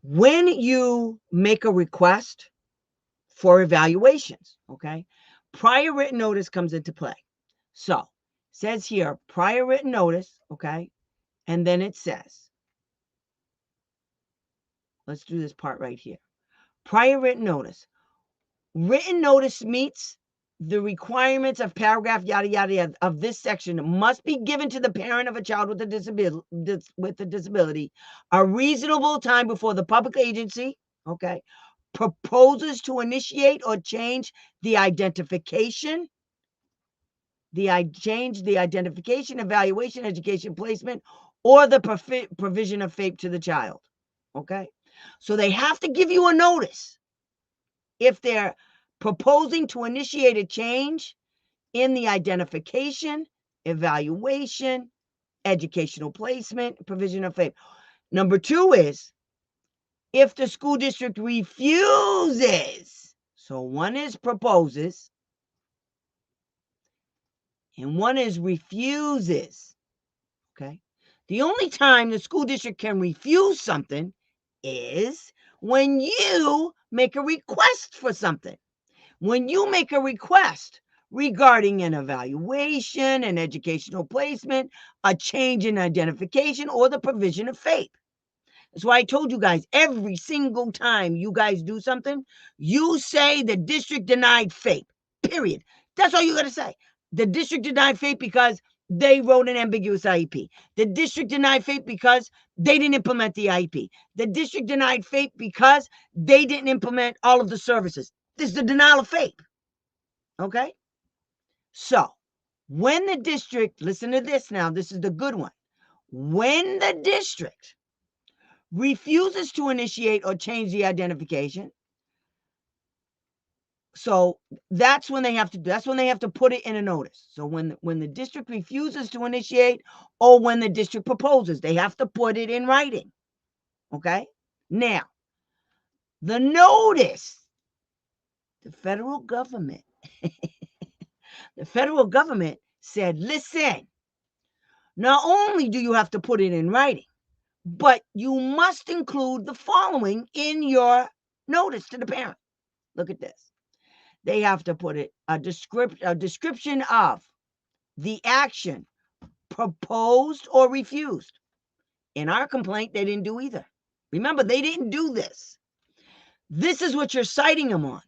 when you make a request for evaluations, okay, prior written notice comes into play. So it says here, prior written notice, okay, and then it says, let's do this part right here. Prior written notice. Written notice meets the requirements of paragraph yada yada yada of this section must be given to the parent of a child with a disability a reasonable time before the public agency, okay, proposes to initiate or change the identification, evaluation, education, placement, or the provision of FAPE to the child. Okay, so they have to give you a notice if they're proposing to initiate a change in the identification, evaluation, educational placement, provision of FAPE. Number 2 is if the school district refuses. So one is proposes and one is refuses. Okay. The only time the school district can refuse something is when you make a request for something. When you make a request regarding an evaluation, an educational placement, a change in identification, or the provision of FAPE. That's why I told you guys, every single time you guys do something, you say the district denied FAPE, period. That's all you got to say. The district denied FAPE because they wrote an ambiguous IEP. The district denied FAPE because they didn't implement the IEP. The district denied FAPE because they didn't implement all of the services. This is the denial of FAPE. Okay? So, when the district, listen to this now, this is the good one. When the district refuses to initiate or change the identification. So that's when they have to put it in a notice. So when the district refuses to initiate or when the district proposes, they have to put it in writing. Okay? Now, the notice, the federal government said, listen, not only do you have to put it in writing, but you must include the following in your notice to the parent. Look at this. They have to put it a description of the action proposed or refused. In our complaint, they didn't do either. Remember, they didn't do this. This is what you're citing them on.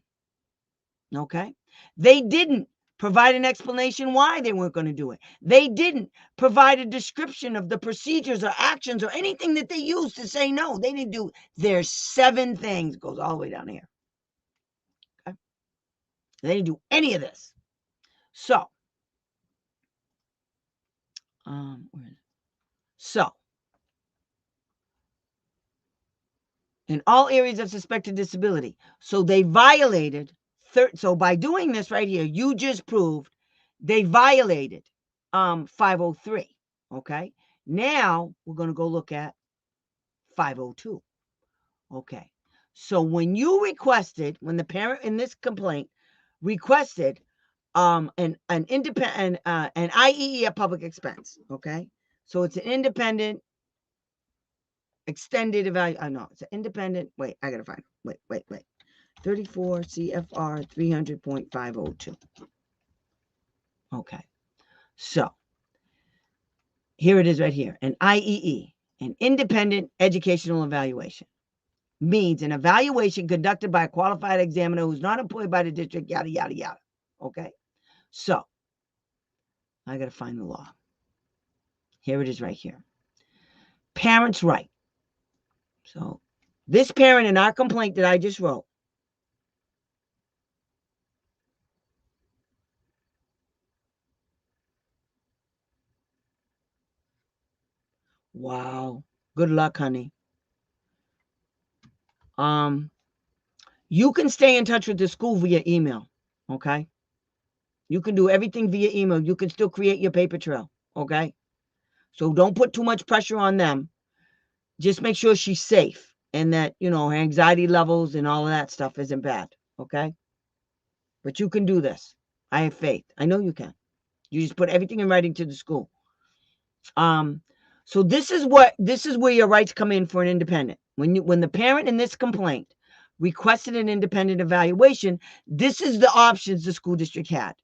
Okay? They didn't provide an explanation why they weren't going to do it. They didn't provide a description of the procedures or actions or anything that they used to say no. They didn't do. There's 7 things. It goes all the way down here. Okay? They didn't do any of this. So, in all areas of suspected disability. So they violated, so by doing this right here, you just proved they violated 503, okay? Now we're going to go look at 502, okay? So when the parent in this complaint requested an independent, an IEE at public expense, okay? So it's an independent extended evaluation. No, it's an independent. Wait, I gotta find it. Wait. 34 CFR 300.502. Okay. So here it is right here. An IEE, an independent educational evaluation, means an evaluation conducted by a qualified examiner who's not employed by the district, yada, yada, yada. Okay. So I gotta find the law. Here it is right here. Parents' right. So this parent in our complaint that I just wrote, wow, good luck, honey. You can stay in touch with the school via email, okay? You can do everything via email. You can still create your paper trail, okay? So don't put too much pressure on them. Just make sure she's safe and that, her anxiety levels and all of that stuff isn't bad, okay? But you can do this. I have faith. I know you can. You just put everything in writing to the school. So this is where your rights come in for an independent. When the parent in this complaint requested an independent evaluation, this is the options the school district had.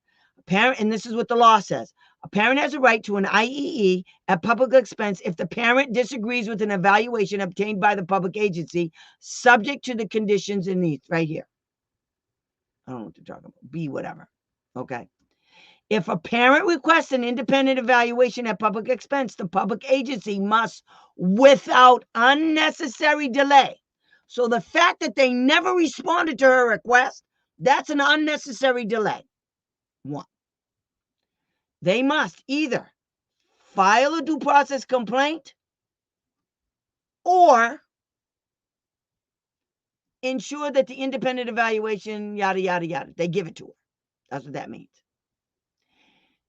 And this is what the law says. A parent has a right to an IEE at public expense if the parent disagrees with an evaluation obtained by the public agency, subject to the conditions in these right here. I don't know what to talk about. B whatever. Okay. If a parent requests an independent evaluation at public expense, the public agency must, without unnecessary delay. So the fact that they never responded to her request, that's an unnecessary delay. 1. They must either file a due process complaint or ensure that the independent evaluation, yada, yada, yada, they give it to her. That's what that means.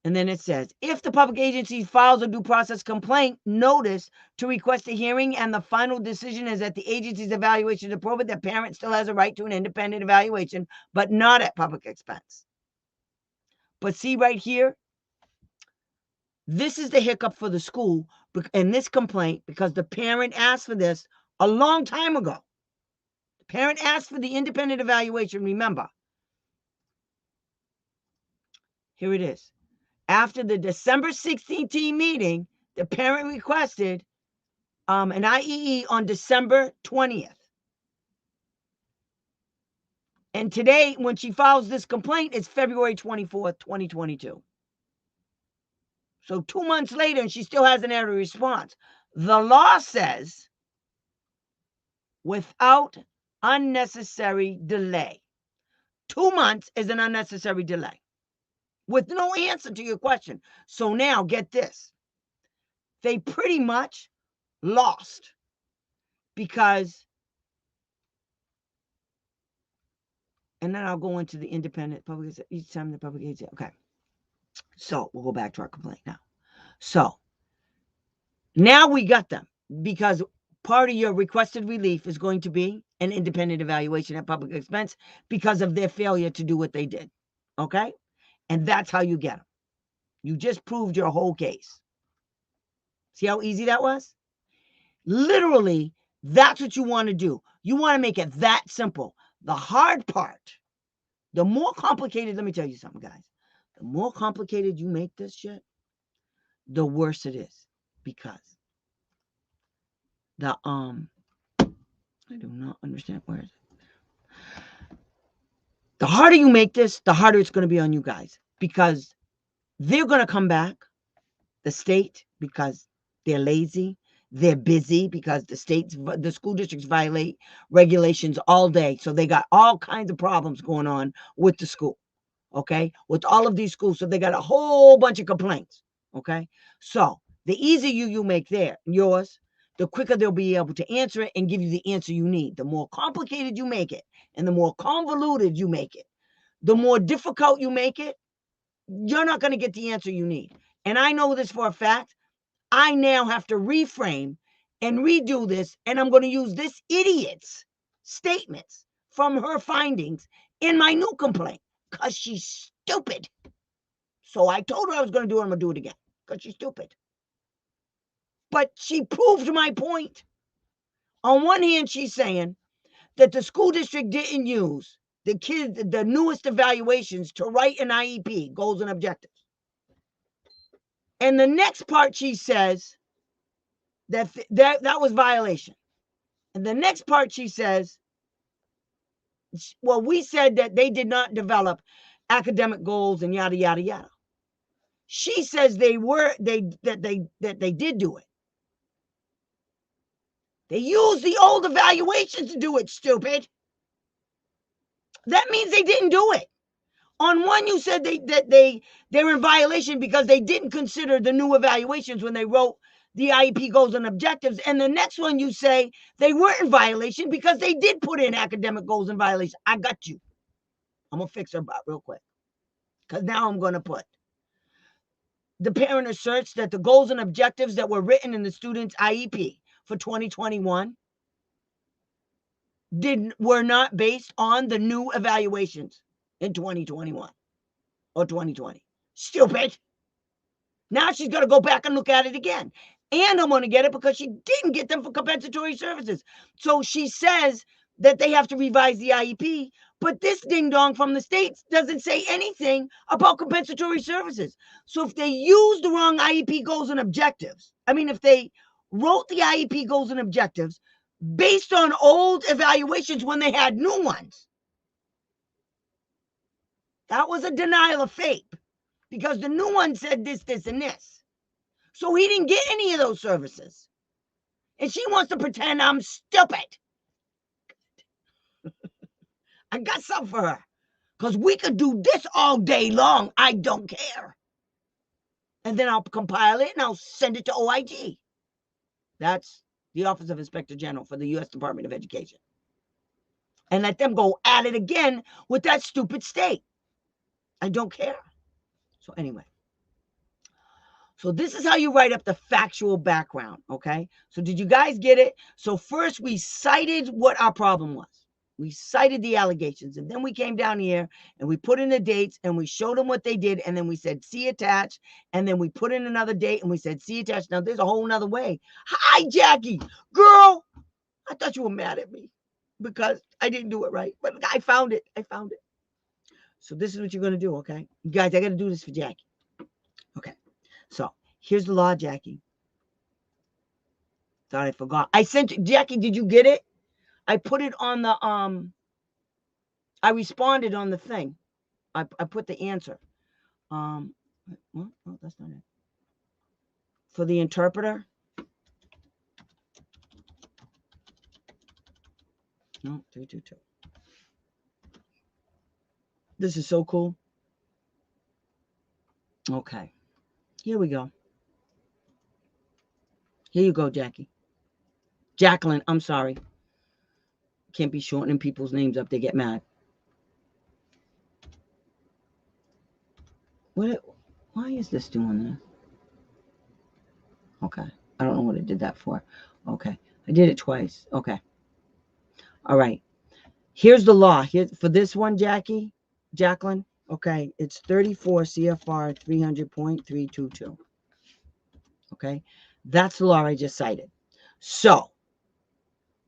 And then it says, if the public agency files a due process complaint notice to request a hearing and the final decision is that the agency's evaluation is appropriate, the parent still has a right to an independent evaluation, but not at public expense. But see right here, this is the hiccup for the school in this complaint because the parent asked for this a long time ago. The parent asked for the independent evaluation, remember. Here it is. After the December 16th meeting, the parent requested an IEE on December 20th. And today, when she files this complaint, it's February 24th, 2022. So 2 months later, and she still hasn't had a response. The law says, without unnecessary delay. 2 months is an unnecessary delay with no answer to your question. So now, get this. They pretty much lost because, and then I'll go into the independent public each time the public agency. Okay. So we'll go back to our complaint now. So now we got them because part of your requested relief is going to be an independent evaluation at public expense because of their failure to do what they did. Okay? And that's how you get them. You just proved your whole case. See how easy that was? Literally, that's what you want to do. You want to make it that simple. The hard part, the more complicated, let me tell you something, guys. The more complicated you make this shit, the worse it is. Because I do not understand where is it. The harder you make this, the harder it's going to be on you guys. Because they're going to come back, the state, because they're lazy. They're busy because the school districts violate regulations all day. So they got all kinds of problems going on with the school, okay? With all of these schools. So they got a whole bunch of complaints, okay? So the easier you make yours, the quicker they'll be able to answer it and give you the answer you need. The more complicated you make it and the more convoluted you make it, the more difficult you make it, you're not going to get the answer you need. And I know this for a fact. I now have to reframe and redo this, and I'm going to use this idiot's statements from her findings in my new complaint because she's stupid. So I told her I was going to do it. I'm going to do it again because she's stupid. But she proved my point. On one hand, she's saying that the school district didn't use the newest evaluations to write an IEP, goals and objectives. And the next part, she says that was violation. And the next part, she says, well, we said that they did not develop academic goals and yada yada yada. She says they did do it. They used the old evaluations to do it, stupid. That means they didn't do it. On one, you said they're in violation because they didn't consider the new evaluations when they wrote the IEP goals and objectives. And the next one, you say they weren't in violation because they did put in academic goals and violations. I got you. I'm going to fix her butt real quick. Because now I'm going to put the parent asserts that the goals and objectives that were written in the student's IEP for 2021 were not based on the new evaluations in 2021 or 2020. Stupid. Now she's got to go back and look at it again. And I'm going to get it because she didn't get them for compensatory services. So she says that they have to revise the IEP, but this ding-dong from the states doesn't say anything about compensatory services. So if they use the wrong IEP goals and objectives, if they wrote the IEP goals and objectives based on old evaluations when they had new ones, that was a denial of FAPE because the new one said this, this, and this. So he didn't get any of those services. And she wants to pretend I'm stupid. I got something for her. Because we could do this all day long. I don't care. And then I'll compile it and I'll send it to OIG. That's the Office of Inspector General for the U.S. Department of Education. And let them go at it again with that stupid state. I don't care. So anyway. So this is how you write up the factual background, okay? So did you guys get it? So first we cited what our problem was. We cited the allegations, and then we came down here and we put in the dates and we showed them what they did, and then we said, see attached, and then we put in another date and we said, see attached. Now there's a whole nother way. Hi, Jackie. Girl, I thought you were mad at me because I didn't do it right, but I found it. So this is what you're going to do, okay? You guys, I got to do this for Jackie. Okay. So here's the law, Jackie. Thought I forgot. I sent you, Jackie, did you get it? I put it on the, I responded on the thing. I put the answer. Well, that's not it. For the interpreter. No, 322. This is so cool. Okay. Here we go. Here you go, Jackie. Jacqueline, I'm sorry. Can't be shortening people's names up. They get mad. Why is this doing this? Okay. I don't know what I did that for. Okay. I did it twice. Okay. All right. Here's the law. Here for this one, Jacqueline. Okay. It's 34 CFR 300.322. Okay. That's the law I just cited. So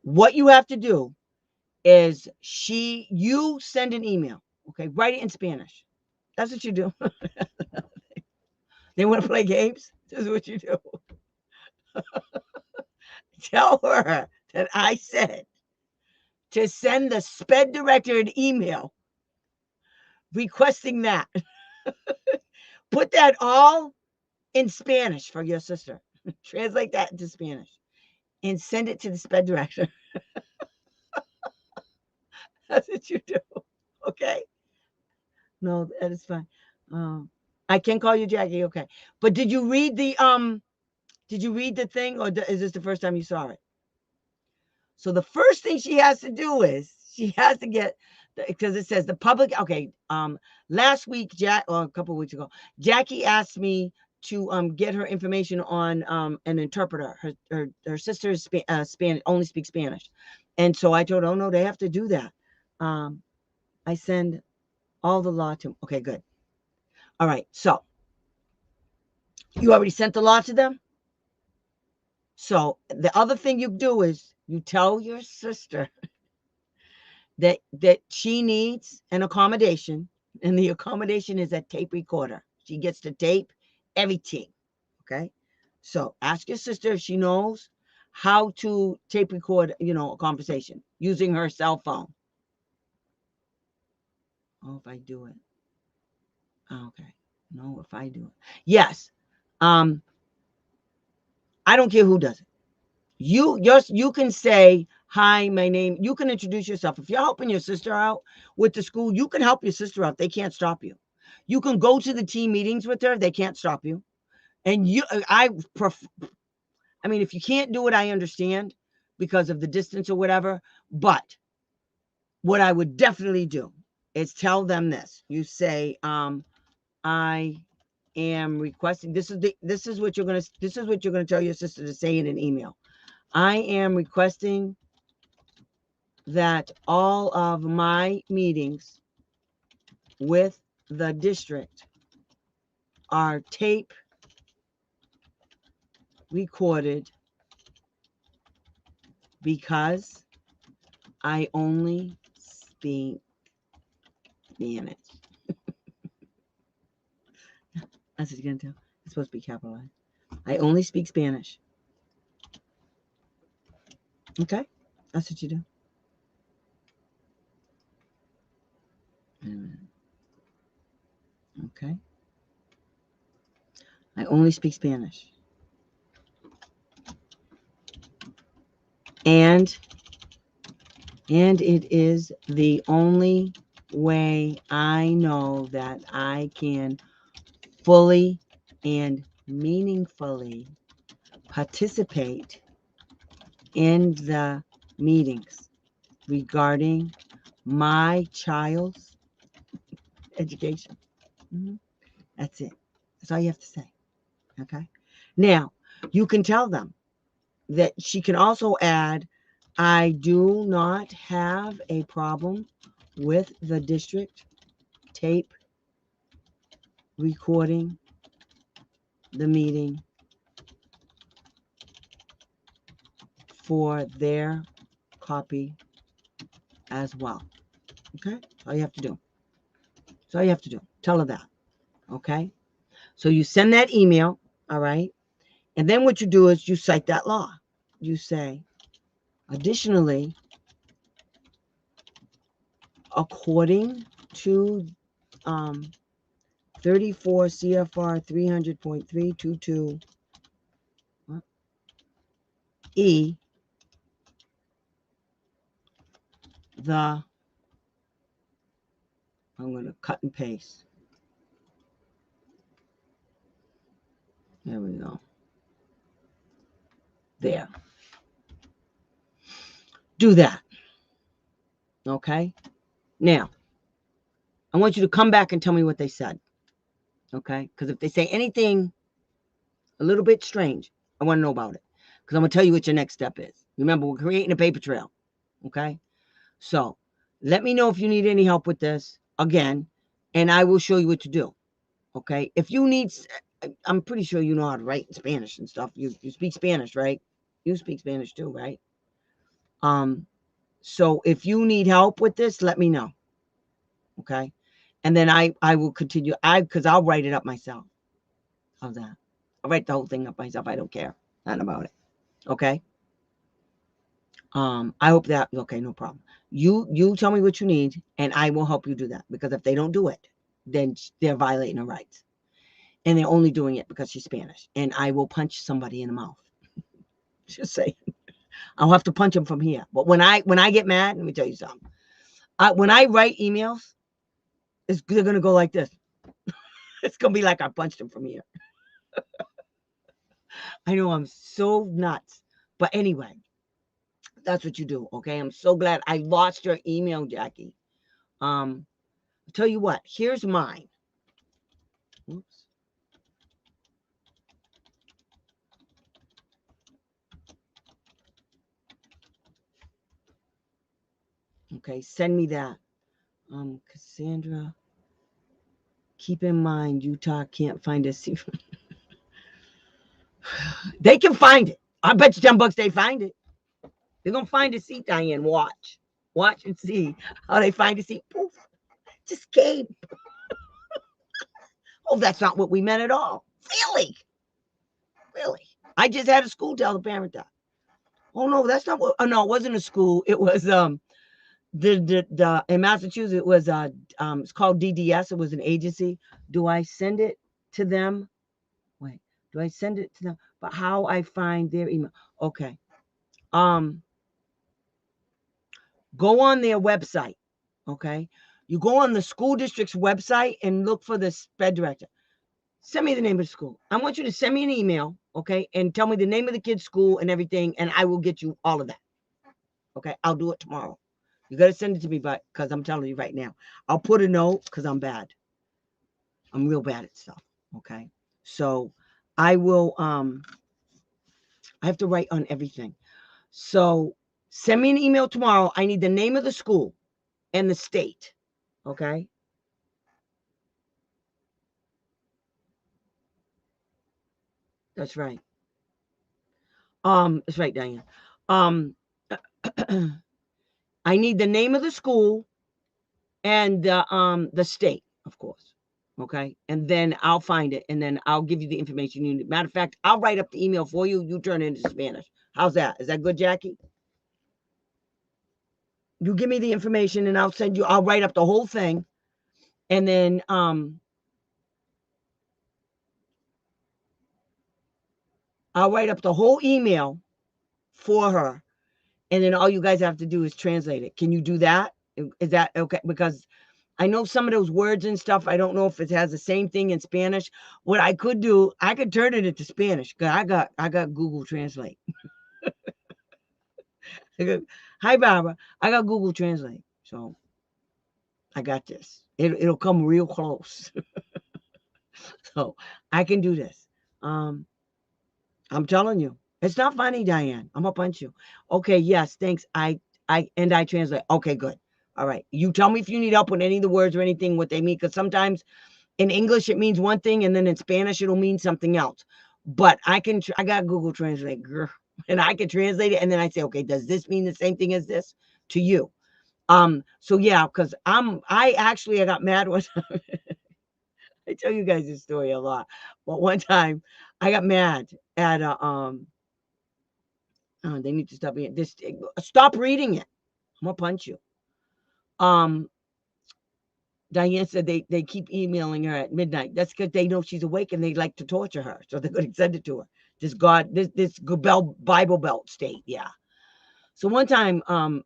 what you have to do is you send an email. Okay. Write it in Spanish. That's what you do. They want to play games? This is what you do. Tell her that I said to send the SPED director an email requesting that. Put that all in Spanish for your sister. Translate that into Spanish and send it to the SPED director. That's what you do. Okay? No, that is fine. I can call you Jackie. Okay. But did you read the thing, or is this the first time you saw it? So the first thing she has to do is she has to get, because it says the public. Okay. Last week, or a couple of weeks ago, Jackie asked me to get her information on an interpreter. Her sister is Spanish, only speaks Spanish, and so I told her, oh no, they have to do that. I send all the law to. Okay, good. All right. So you already sent the law to them. So the other thing you do is you tell your sister that she needs an accommodation, and the accommodation is a tape recorder. She gets to tape everything. Okay. So ask your sister if she knows how to tape record, a conversation using her cell phone. Oh, if I do it. Okay. No, if I do it. Yes. I don't care who does it. You can say, hi, my name. You can introduce yourself. If you're helping your sister out with the school, you can help your sister out. They can't stop you. You can go to the team meetings with her. They can't stop you. And I mean, if you can't do it, I understand because of the distance or whatever. But what I would definitely do is tell them this. You say, I am requesting. This is what you're gonna tell your sister to say in an email. I am requesting that all of my meetings with the district are tape recorded because I only speak Spanish. That's what you're going to tell. It's supposed to be capitalized. I only speak Spanish. Okay? That's what you do. Okay? I only speak Spanish. And it is the only way I know that I can fully and meaningfully participate in the meetings regarding my child's education. Mm-hmm. That's it. That's all you have to say. Okay. Now, you can tell them that she can also add, I do not have a problem with the district tape recording the meeting for their copy as well. Okay? That's all you have to do. That's all you have to do. Tell her that. Okay? So you send that email, all right? And then what you do is you cite that law. You say, additionally, according to 34 CFR 300.322 E, I'm going to cut and paste. There we go. There. do that. Okay? Now, I want you to come back and tell me what they said. Okay? Because if they say anything a little bit strange, I want to know about it. Because I'm going to tell you what your next step is. Remember, we're creating a paper trail. Okay? So, let me know if you need any help with this again, and I will show you what to do. Okay? If you need, I'm pretty sure you know how to write in Spanish and stuff. You speak Spanish, right? You speak Spanish too, right? So if you need help with this, let me know. Okay? And then I will continue. Because I'll write it up myself. How's that? I'll write the whole thing up myself. I don't care. Nothing about it. Okay? I hope that, okay, no problem. You tell me what you need, and I will help you do that. Because if they don't do it, then they're violating her rights. And they're only doing it because she's Spanish. And I will punch somebody in the mouth. Just saying. I'll have to punch them from here. But when I get mad, let me tell you something. When I write emails, they're going to go like this. It's going to be like I punched them from here. I know I'm so nuts. But anyway, that's what you do, okay? I'm so glad I lost your email, Jackie. I'll tell you what. Here's mine. Oops. Okay, send me that. Cassandra, keep in mind, Utah can't find a secret. They can find it. I bet you $10 they find it. They're going to find a seat, Diane. Watch. Watch and see how they find a seat. Poof. Just came. Oh, that's not what we meant at all. Really? Really? I just had a school tell the parent that. Oh, no, that's not what. Oh, no, it wasn't a school. It was, in Massachusetts, it was, it's called DDS. It was an agency. Do I send it to them? Wait, do I send it to them? But how I find their email? Okay. Go on their website. Okay. You go on the school district's website and look for the sped director. Send me the name of the school. I want you to send me an email, okay, and tell me the name of the kid's school and everything, and I will get you all of that. Okay, I'll do it tomorrow. You got to send it to me, but because I'm telling you right now, I'll put a note because I'm bad. I'm real bad at stuff. Okay, so I will. I have to write on everything. So send me an email tomorrow. I need the name of the school and the state. Okay. That's right. That's right, Diane. I need the name of the school and the state, of course. Okay. And then I'll find it and then I'll give you the information you need. Matter of fact, I'll write up the email for you. You turn it into Spanish. How's that? Is that good, Jackie? You give me the information and I'll write up the whole thing. And then I'll write up the whole email for her. And then all you guys have to do is translate it. Can you do that? Is that okay? Because I know some of those words and stuff. I don't know if it has the same thing in Spanish. What I could do, I could turn it into Spanish. Cause I got Google Translate. Hi, Barbara. I got Google Translate. So I got this. It'll come real close. So I can do this. I'm telling you. It's not funny, Diane. I'm gonna punch you. Okay, yes, thanks. I translate. Okay, good. All right. You tell me if you need help with any of the words or anything, what they mean. Because sometimes in English it means one thing, and then in Spanish it'll mean something else. But I got Google Translate, girl, and I can translate it, and then I say, okay, does this mean the same thing as this to you? So yeah, because I got mad one time. I tell you guys this story a lot, but one time I got mad at they need to stop reading this. Stop reading it. I'm gonna punch you. Diane said they keep emailing her at midnight. That's because they know she's awake and they like to torture her, so they're going to send it to her. This Bible Belt state, yeah. So one time,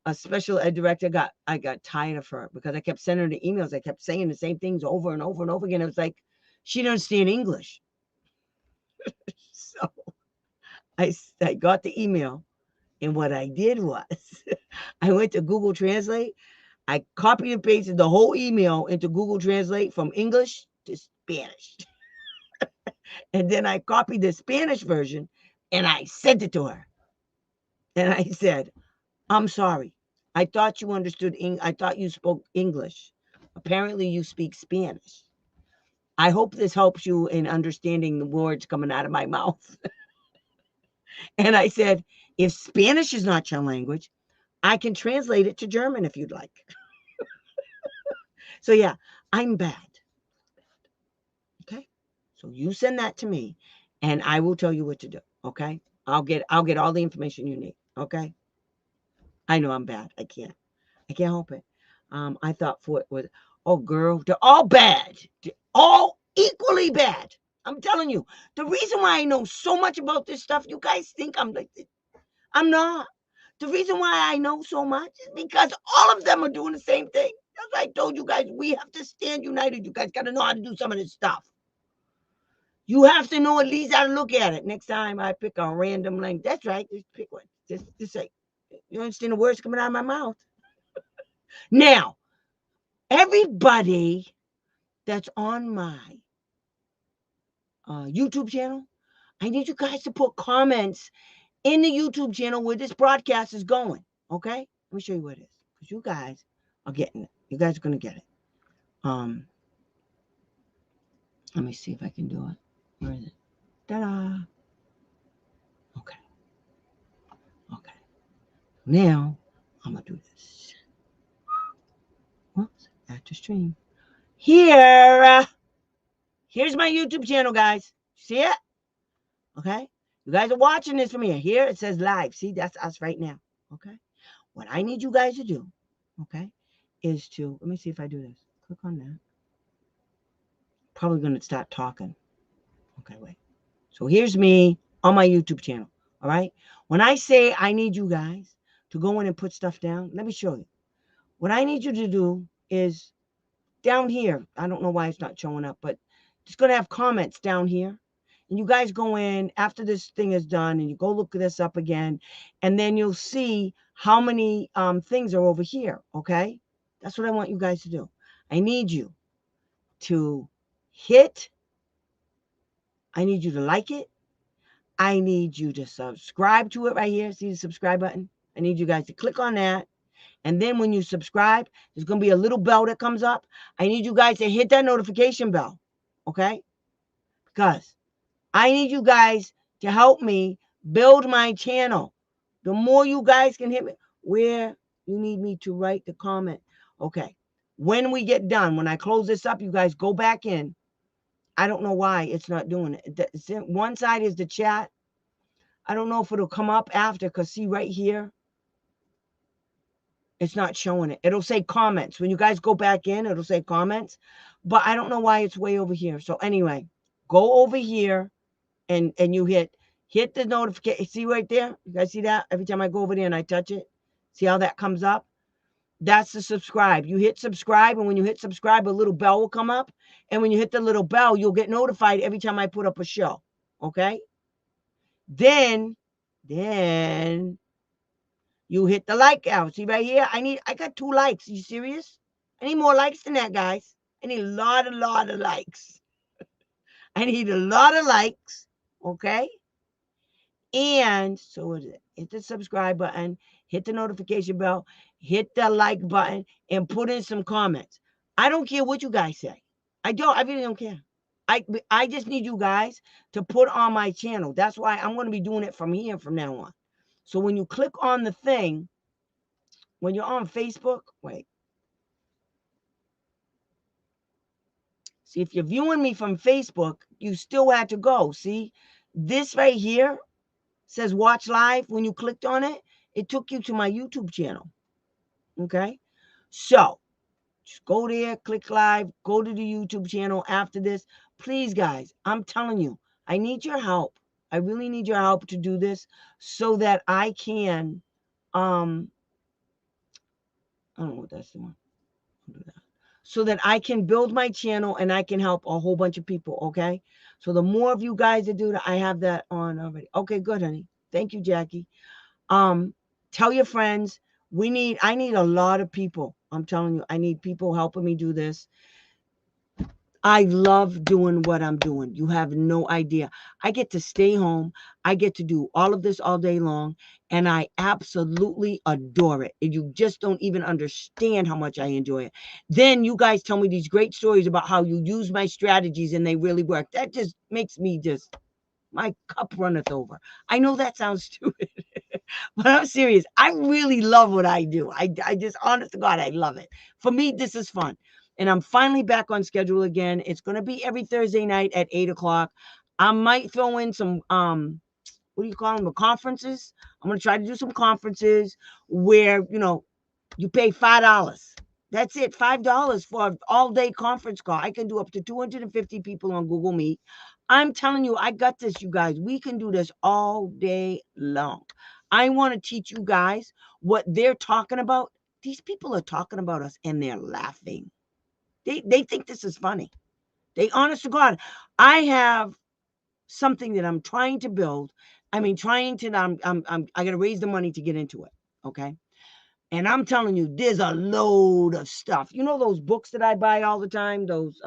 a special ed director I got tired of her because I kept sending her the emails. I kept saying the same things over and over and over again. It was like she didn't understand English. So I got the email And what I did was I went to Google Translate. I copied and pasted the whole email into Google Translate from English to Spanish. And then I copied the Spanish version and I sent it to her. And I said, I'm sorry. I thought you understood I thought you spoke English. Apparently you speak Spanish. I hope this helps you in understanding the words coming out of my mouth. And I said, if Spanish is not your language, I can translate it to German if you'd like. So yeah, I'm bad. Okay. So you send that to me and I will tell you what to do. Okay. I'll get all the information you need. Okay. I know I'm bad. I can't help it. I thought for it was, oh girl, they're all bad. They're all equally bad. I'm telling you, the reason why I know so much about this stuff, you guys think I'm like, I'm not. The reason why I know so much is because all of them are doing the same thing. As I told you guys, we have to stand united. You guys got to know how to do some of this stuff. You have to know at least how to look at it. Next time I pick a random language. That's right. Just pick one. Just say, you understand the words coming out of my mouth? Now, everybody that's on my YouTube channel, I need you guys to put comments in the YouTube channel where this broadcast is going. Okay? Let me show you what it is. Because you guys are getting it. You guys are going to get it. Let me see if I can do it. Where is it? Ta-da! Okay. Okay. Now, I'm going to do this. Whoops. After stream. Here's my YouTube channel, guys. See it? Okay? You guys are watching this from here. Here it says live. See, that's us right now. Okay? What I need you guys to do, okay, is to, let me see if I do this. Click on that. Probably going to start talking. Okay, wait. So here's me on my YouTube channel. All right? When I say I need you guys to go in and put stuff down, let me show you. What I need you to do is down here. I don't know why it's not showing up, but it's going to have comments down here. And you guys go in after this thing is done and you go look this up again. And then you'll see how many things are over here. Okay. That's what I want you guys to do. I need you to I need you to like it. I need you to subscribe to it right here. See the subscribe button? I need you guys to click on that. And then when you subscribe, there's going to be a little bell that comes up. I need you guys to hit that notification bell. Okay. Because I need you guys to help me build my channel. The more you guys can hit me, where you need me to write the comment. Okay. When we get done, when I close this up, you guys go back in. I don't know why it's not doing it. One side is the chat. I don't know if it'll come up after, because see right here, it's not showing it. It'll say comments. When you guys go back in, it'll say comments. But I don't know why it's way over here. So anyway, go over here and you hit the notification. See right there? You guys see that? Every time I go over there and I touch it, see how that comes up? That's the subscribe. You hit subscribe, and when you hit subscribe, a little bell will come up. And when you hit the little bell, you'll get notified every time I put up a show. Okay? Then you hit the like out. See right here? I got 2 likes. Are you serious? I need more likes than that, guys. I need a lot of likes. I need a lot of likes. Okay? And so hit the subscribe button, hit the notification bell, hit the like button, and put in some comments. I don't care what you guys say. I really don't care. I just need you guys to put on my channel. That's why I'm going to be doing it from here from now on. So when you click on the thing, when you're on Facebook, wait. See, if you're viewing me from Facebook, you still have to go. See, this right here says watch live. When you clicked on it, it took you to my YouTube channel. Okay. So just go there, click live, go to the YouTube channel after this. Please, guys, I'm telling you, I need your help. I really need your help to do this so that I can, I don't know what that's the one. I'll do that. So that I can build my channel and I can help a whole bunch of people. Okay. So the more of you guys that do that, I have that on already. Okay, good, honey. Thank you, Jackie. Tell your friends. I need a lot of people. I'm telling you, I need people helping me do this. I love doing what I'm doing. You have no idea. I get to stay home. I get to do all of this all day long, and I absolutely adore it. And you just don't even understand how much I enjoy it. Then you guys tell me these great stories about how you use my strategies and they really work. That just makes me my cup runneth over. I know that sounds stupid, but I'm serious. I really love what I do. I just, honest to God, I love it. For me, this is fun. And I'm finally back on schedule again. It's going to be every Thursday night at 8 o'clock. I might throw in some, what do you call them? The conferences. I'm going to try to do some conferences where, you pay $5. That's it, $5 for an all-day conference call. I can do up to 250 people on Google Meet. I'm telling you, I got this, you guys. We can do this all day long. I want to teach you guys what they're talking about. These people are talking about us and they're laughing. They think this is funny. They, honest to God, I have something that I'm trying to build. I got to raise the money to get into it. Okay. And I'm telling you, there's a load of stuff. You know those books that I buy all the time, those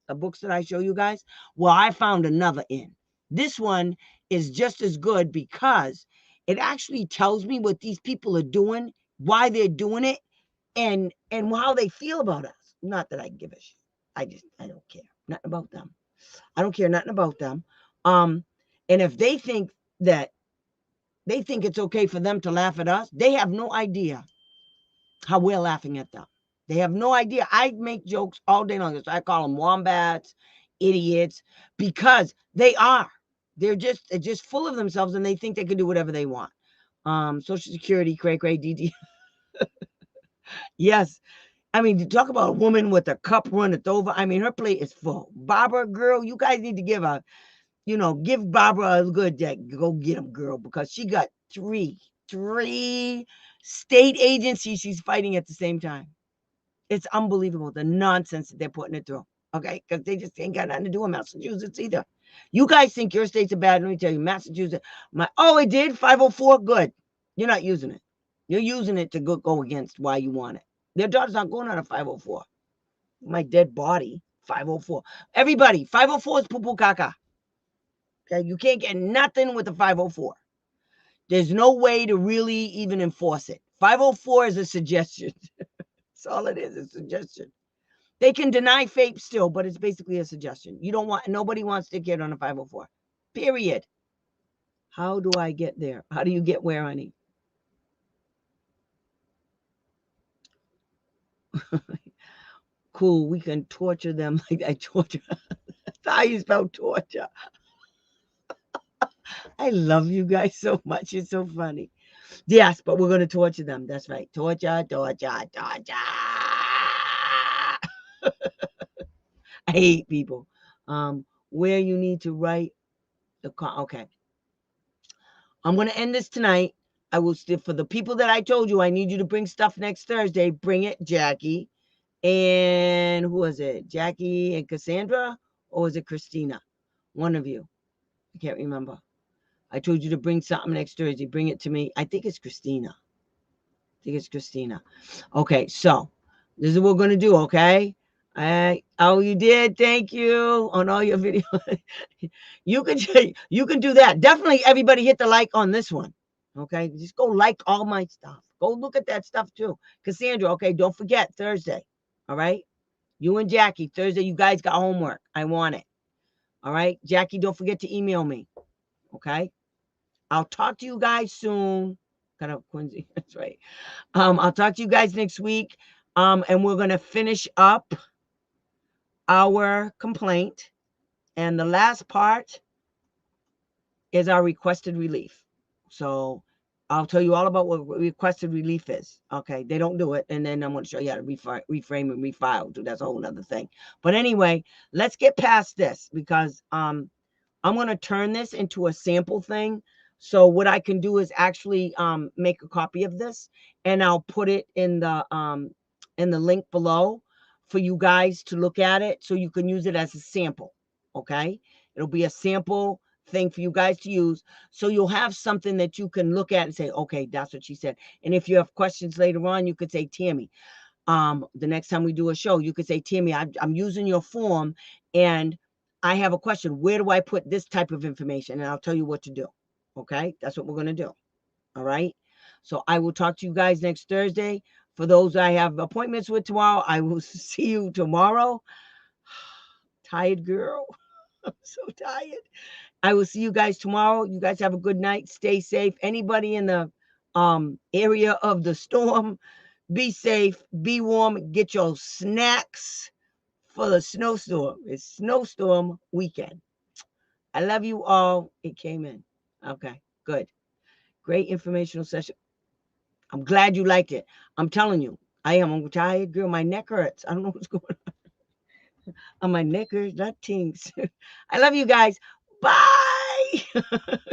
books that I show you guys? Well, I found another in. This one is just as good because it actually tells me what these people are doing, why they're doing it, and how they feel about us. Not that I give a shit. I don't care. Nothing about them. I don't care nothing about them. And if they think it's okay for them to laugh at us, they have no idea how we're laughing at them. They have no idea. I make jokes all day long. So I call them wombats, idiots, because they are. They're just full of themselves and they think they can do whatever they want. Social Security, cray, DD. Yes. I mean, to talk about a woman with a cup runneth over. I mean, her plate is full. Barbara, girl, you guys need to give Barbara a good day. Go get them, girl, because she got three state agencies she's fighting at the same time. It's unbelievable, the nonsense that they're putting it through. Okay, because they just ain't got nothing to do with Massachusetts either. You guys think your states are bad. Let me tell you, Massachusetts, it did 504, good. You're not using it. You're using it to go against why you want it. Their daughter's not going on a 504. My dead body, 504. Everybody, 504 is poo-poo caca. Okay, you can't get nothing with a 504. There's no way to really even enforce it. 504 is a suggestion. That's all it is, a suggestion. They can deny FAPE still, but it's basically a suggestion. Nobody wants to get on a 504. Period. How do I get there? How do you get where, honey? Cool. We can torture them like I torture. That's how you spell torture. I love you guys so much. It's so funny. Yes, but we're going to torture them. That's right. Torture. I hate people. Where you need to write okay. I'm going to end this tonight. I will still, for the people that I told you, I need you to bring stuff next Thursday. Bring it, Jackie. And who was it? Jackie and Cassandra? Or was it Christina? One of you. I can't remember. I told you to bring something next Thursday. Bring it to me. I think it's Christina. Okay, so this is what we're going to do, okay? Oh, you did. Thank you on all your videos. you can do that. Definitely everybody hit the like on this one. Okay, just go like all my stuff. Go look at that stuff too. Cassandra, okay, don't forget Thursday. All right, you and Jackie, Thursday, you guys got homework. I want it. All right, Jackie, don't forget to email me. Okay, I'll talk to you guys soon. Kind of Quincy, that's right. I'll talk to you guys next week. And we're going to finish up our complaint. And the last part is our requested relief. So I'll tell you all about what requested relief is. Okay, they don't do it. And then I'm going to show you how to reframe and refile. That's a whole other thing. But anyway, let's get past this because I'm going to turn this into a sample thing. So what I can do is actually make a copy of this and I'll put it in the link below for you guys to look at it so you can use it as a sample. Okay, it'll be a sample thing for you guys to use. So you'll have something that you can look at and say, okay, that's what she said. And if you have questions later on, you could say, Tammy, the next time we do a show, you could say, Tammy, I'm using your form and I have a question. Where do I put this type of information? And I'll tell you what to do. Okay. That's what we're going to do. All right. So I will talk to you guys next Thursday. For those I have appointments with tomorrow, I will see you tomorrow. Tired girl. I'm so tired. I will see you guys tomorrow. You guys have a good night. Stay safe. Anybody in the area of the storm, be safe, be warm, get your snacks for the snowstorm. It's snowstorm weekend. I love you all. It came in. Okay, good. Great informational session. I'm glad you liked it. I'm telling you, I'm tired, girl. My neck hurts. I don't know what's going on. My neck hurts. That things. I love you guys. Bye.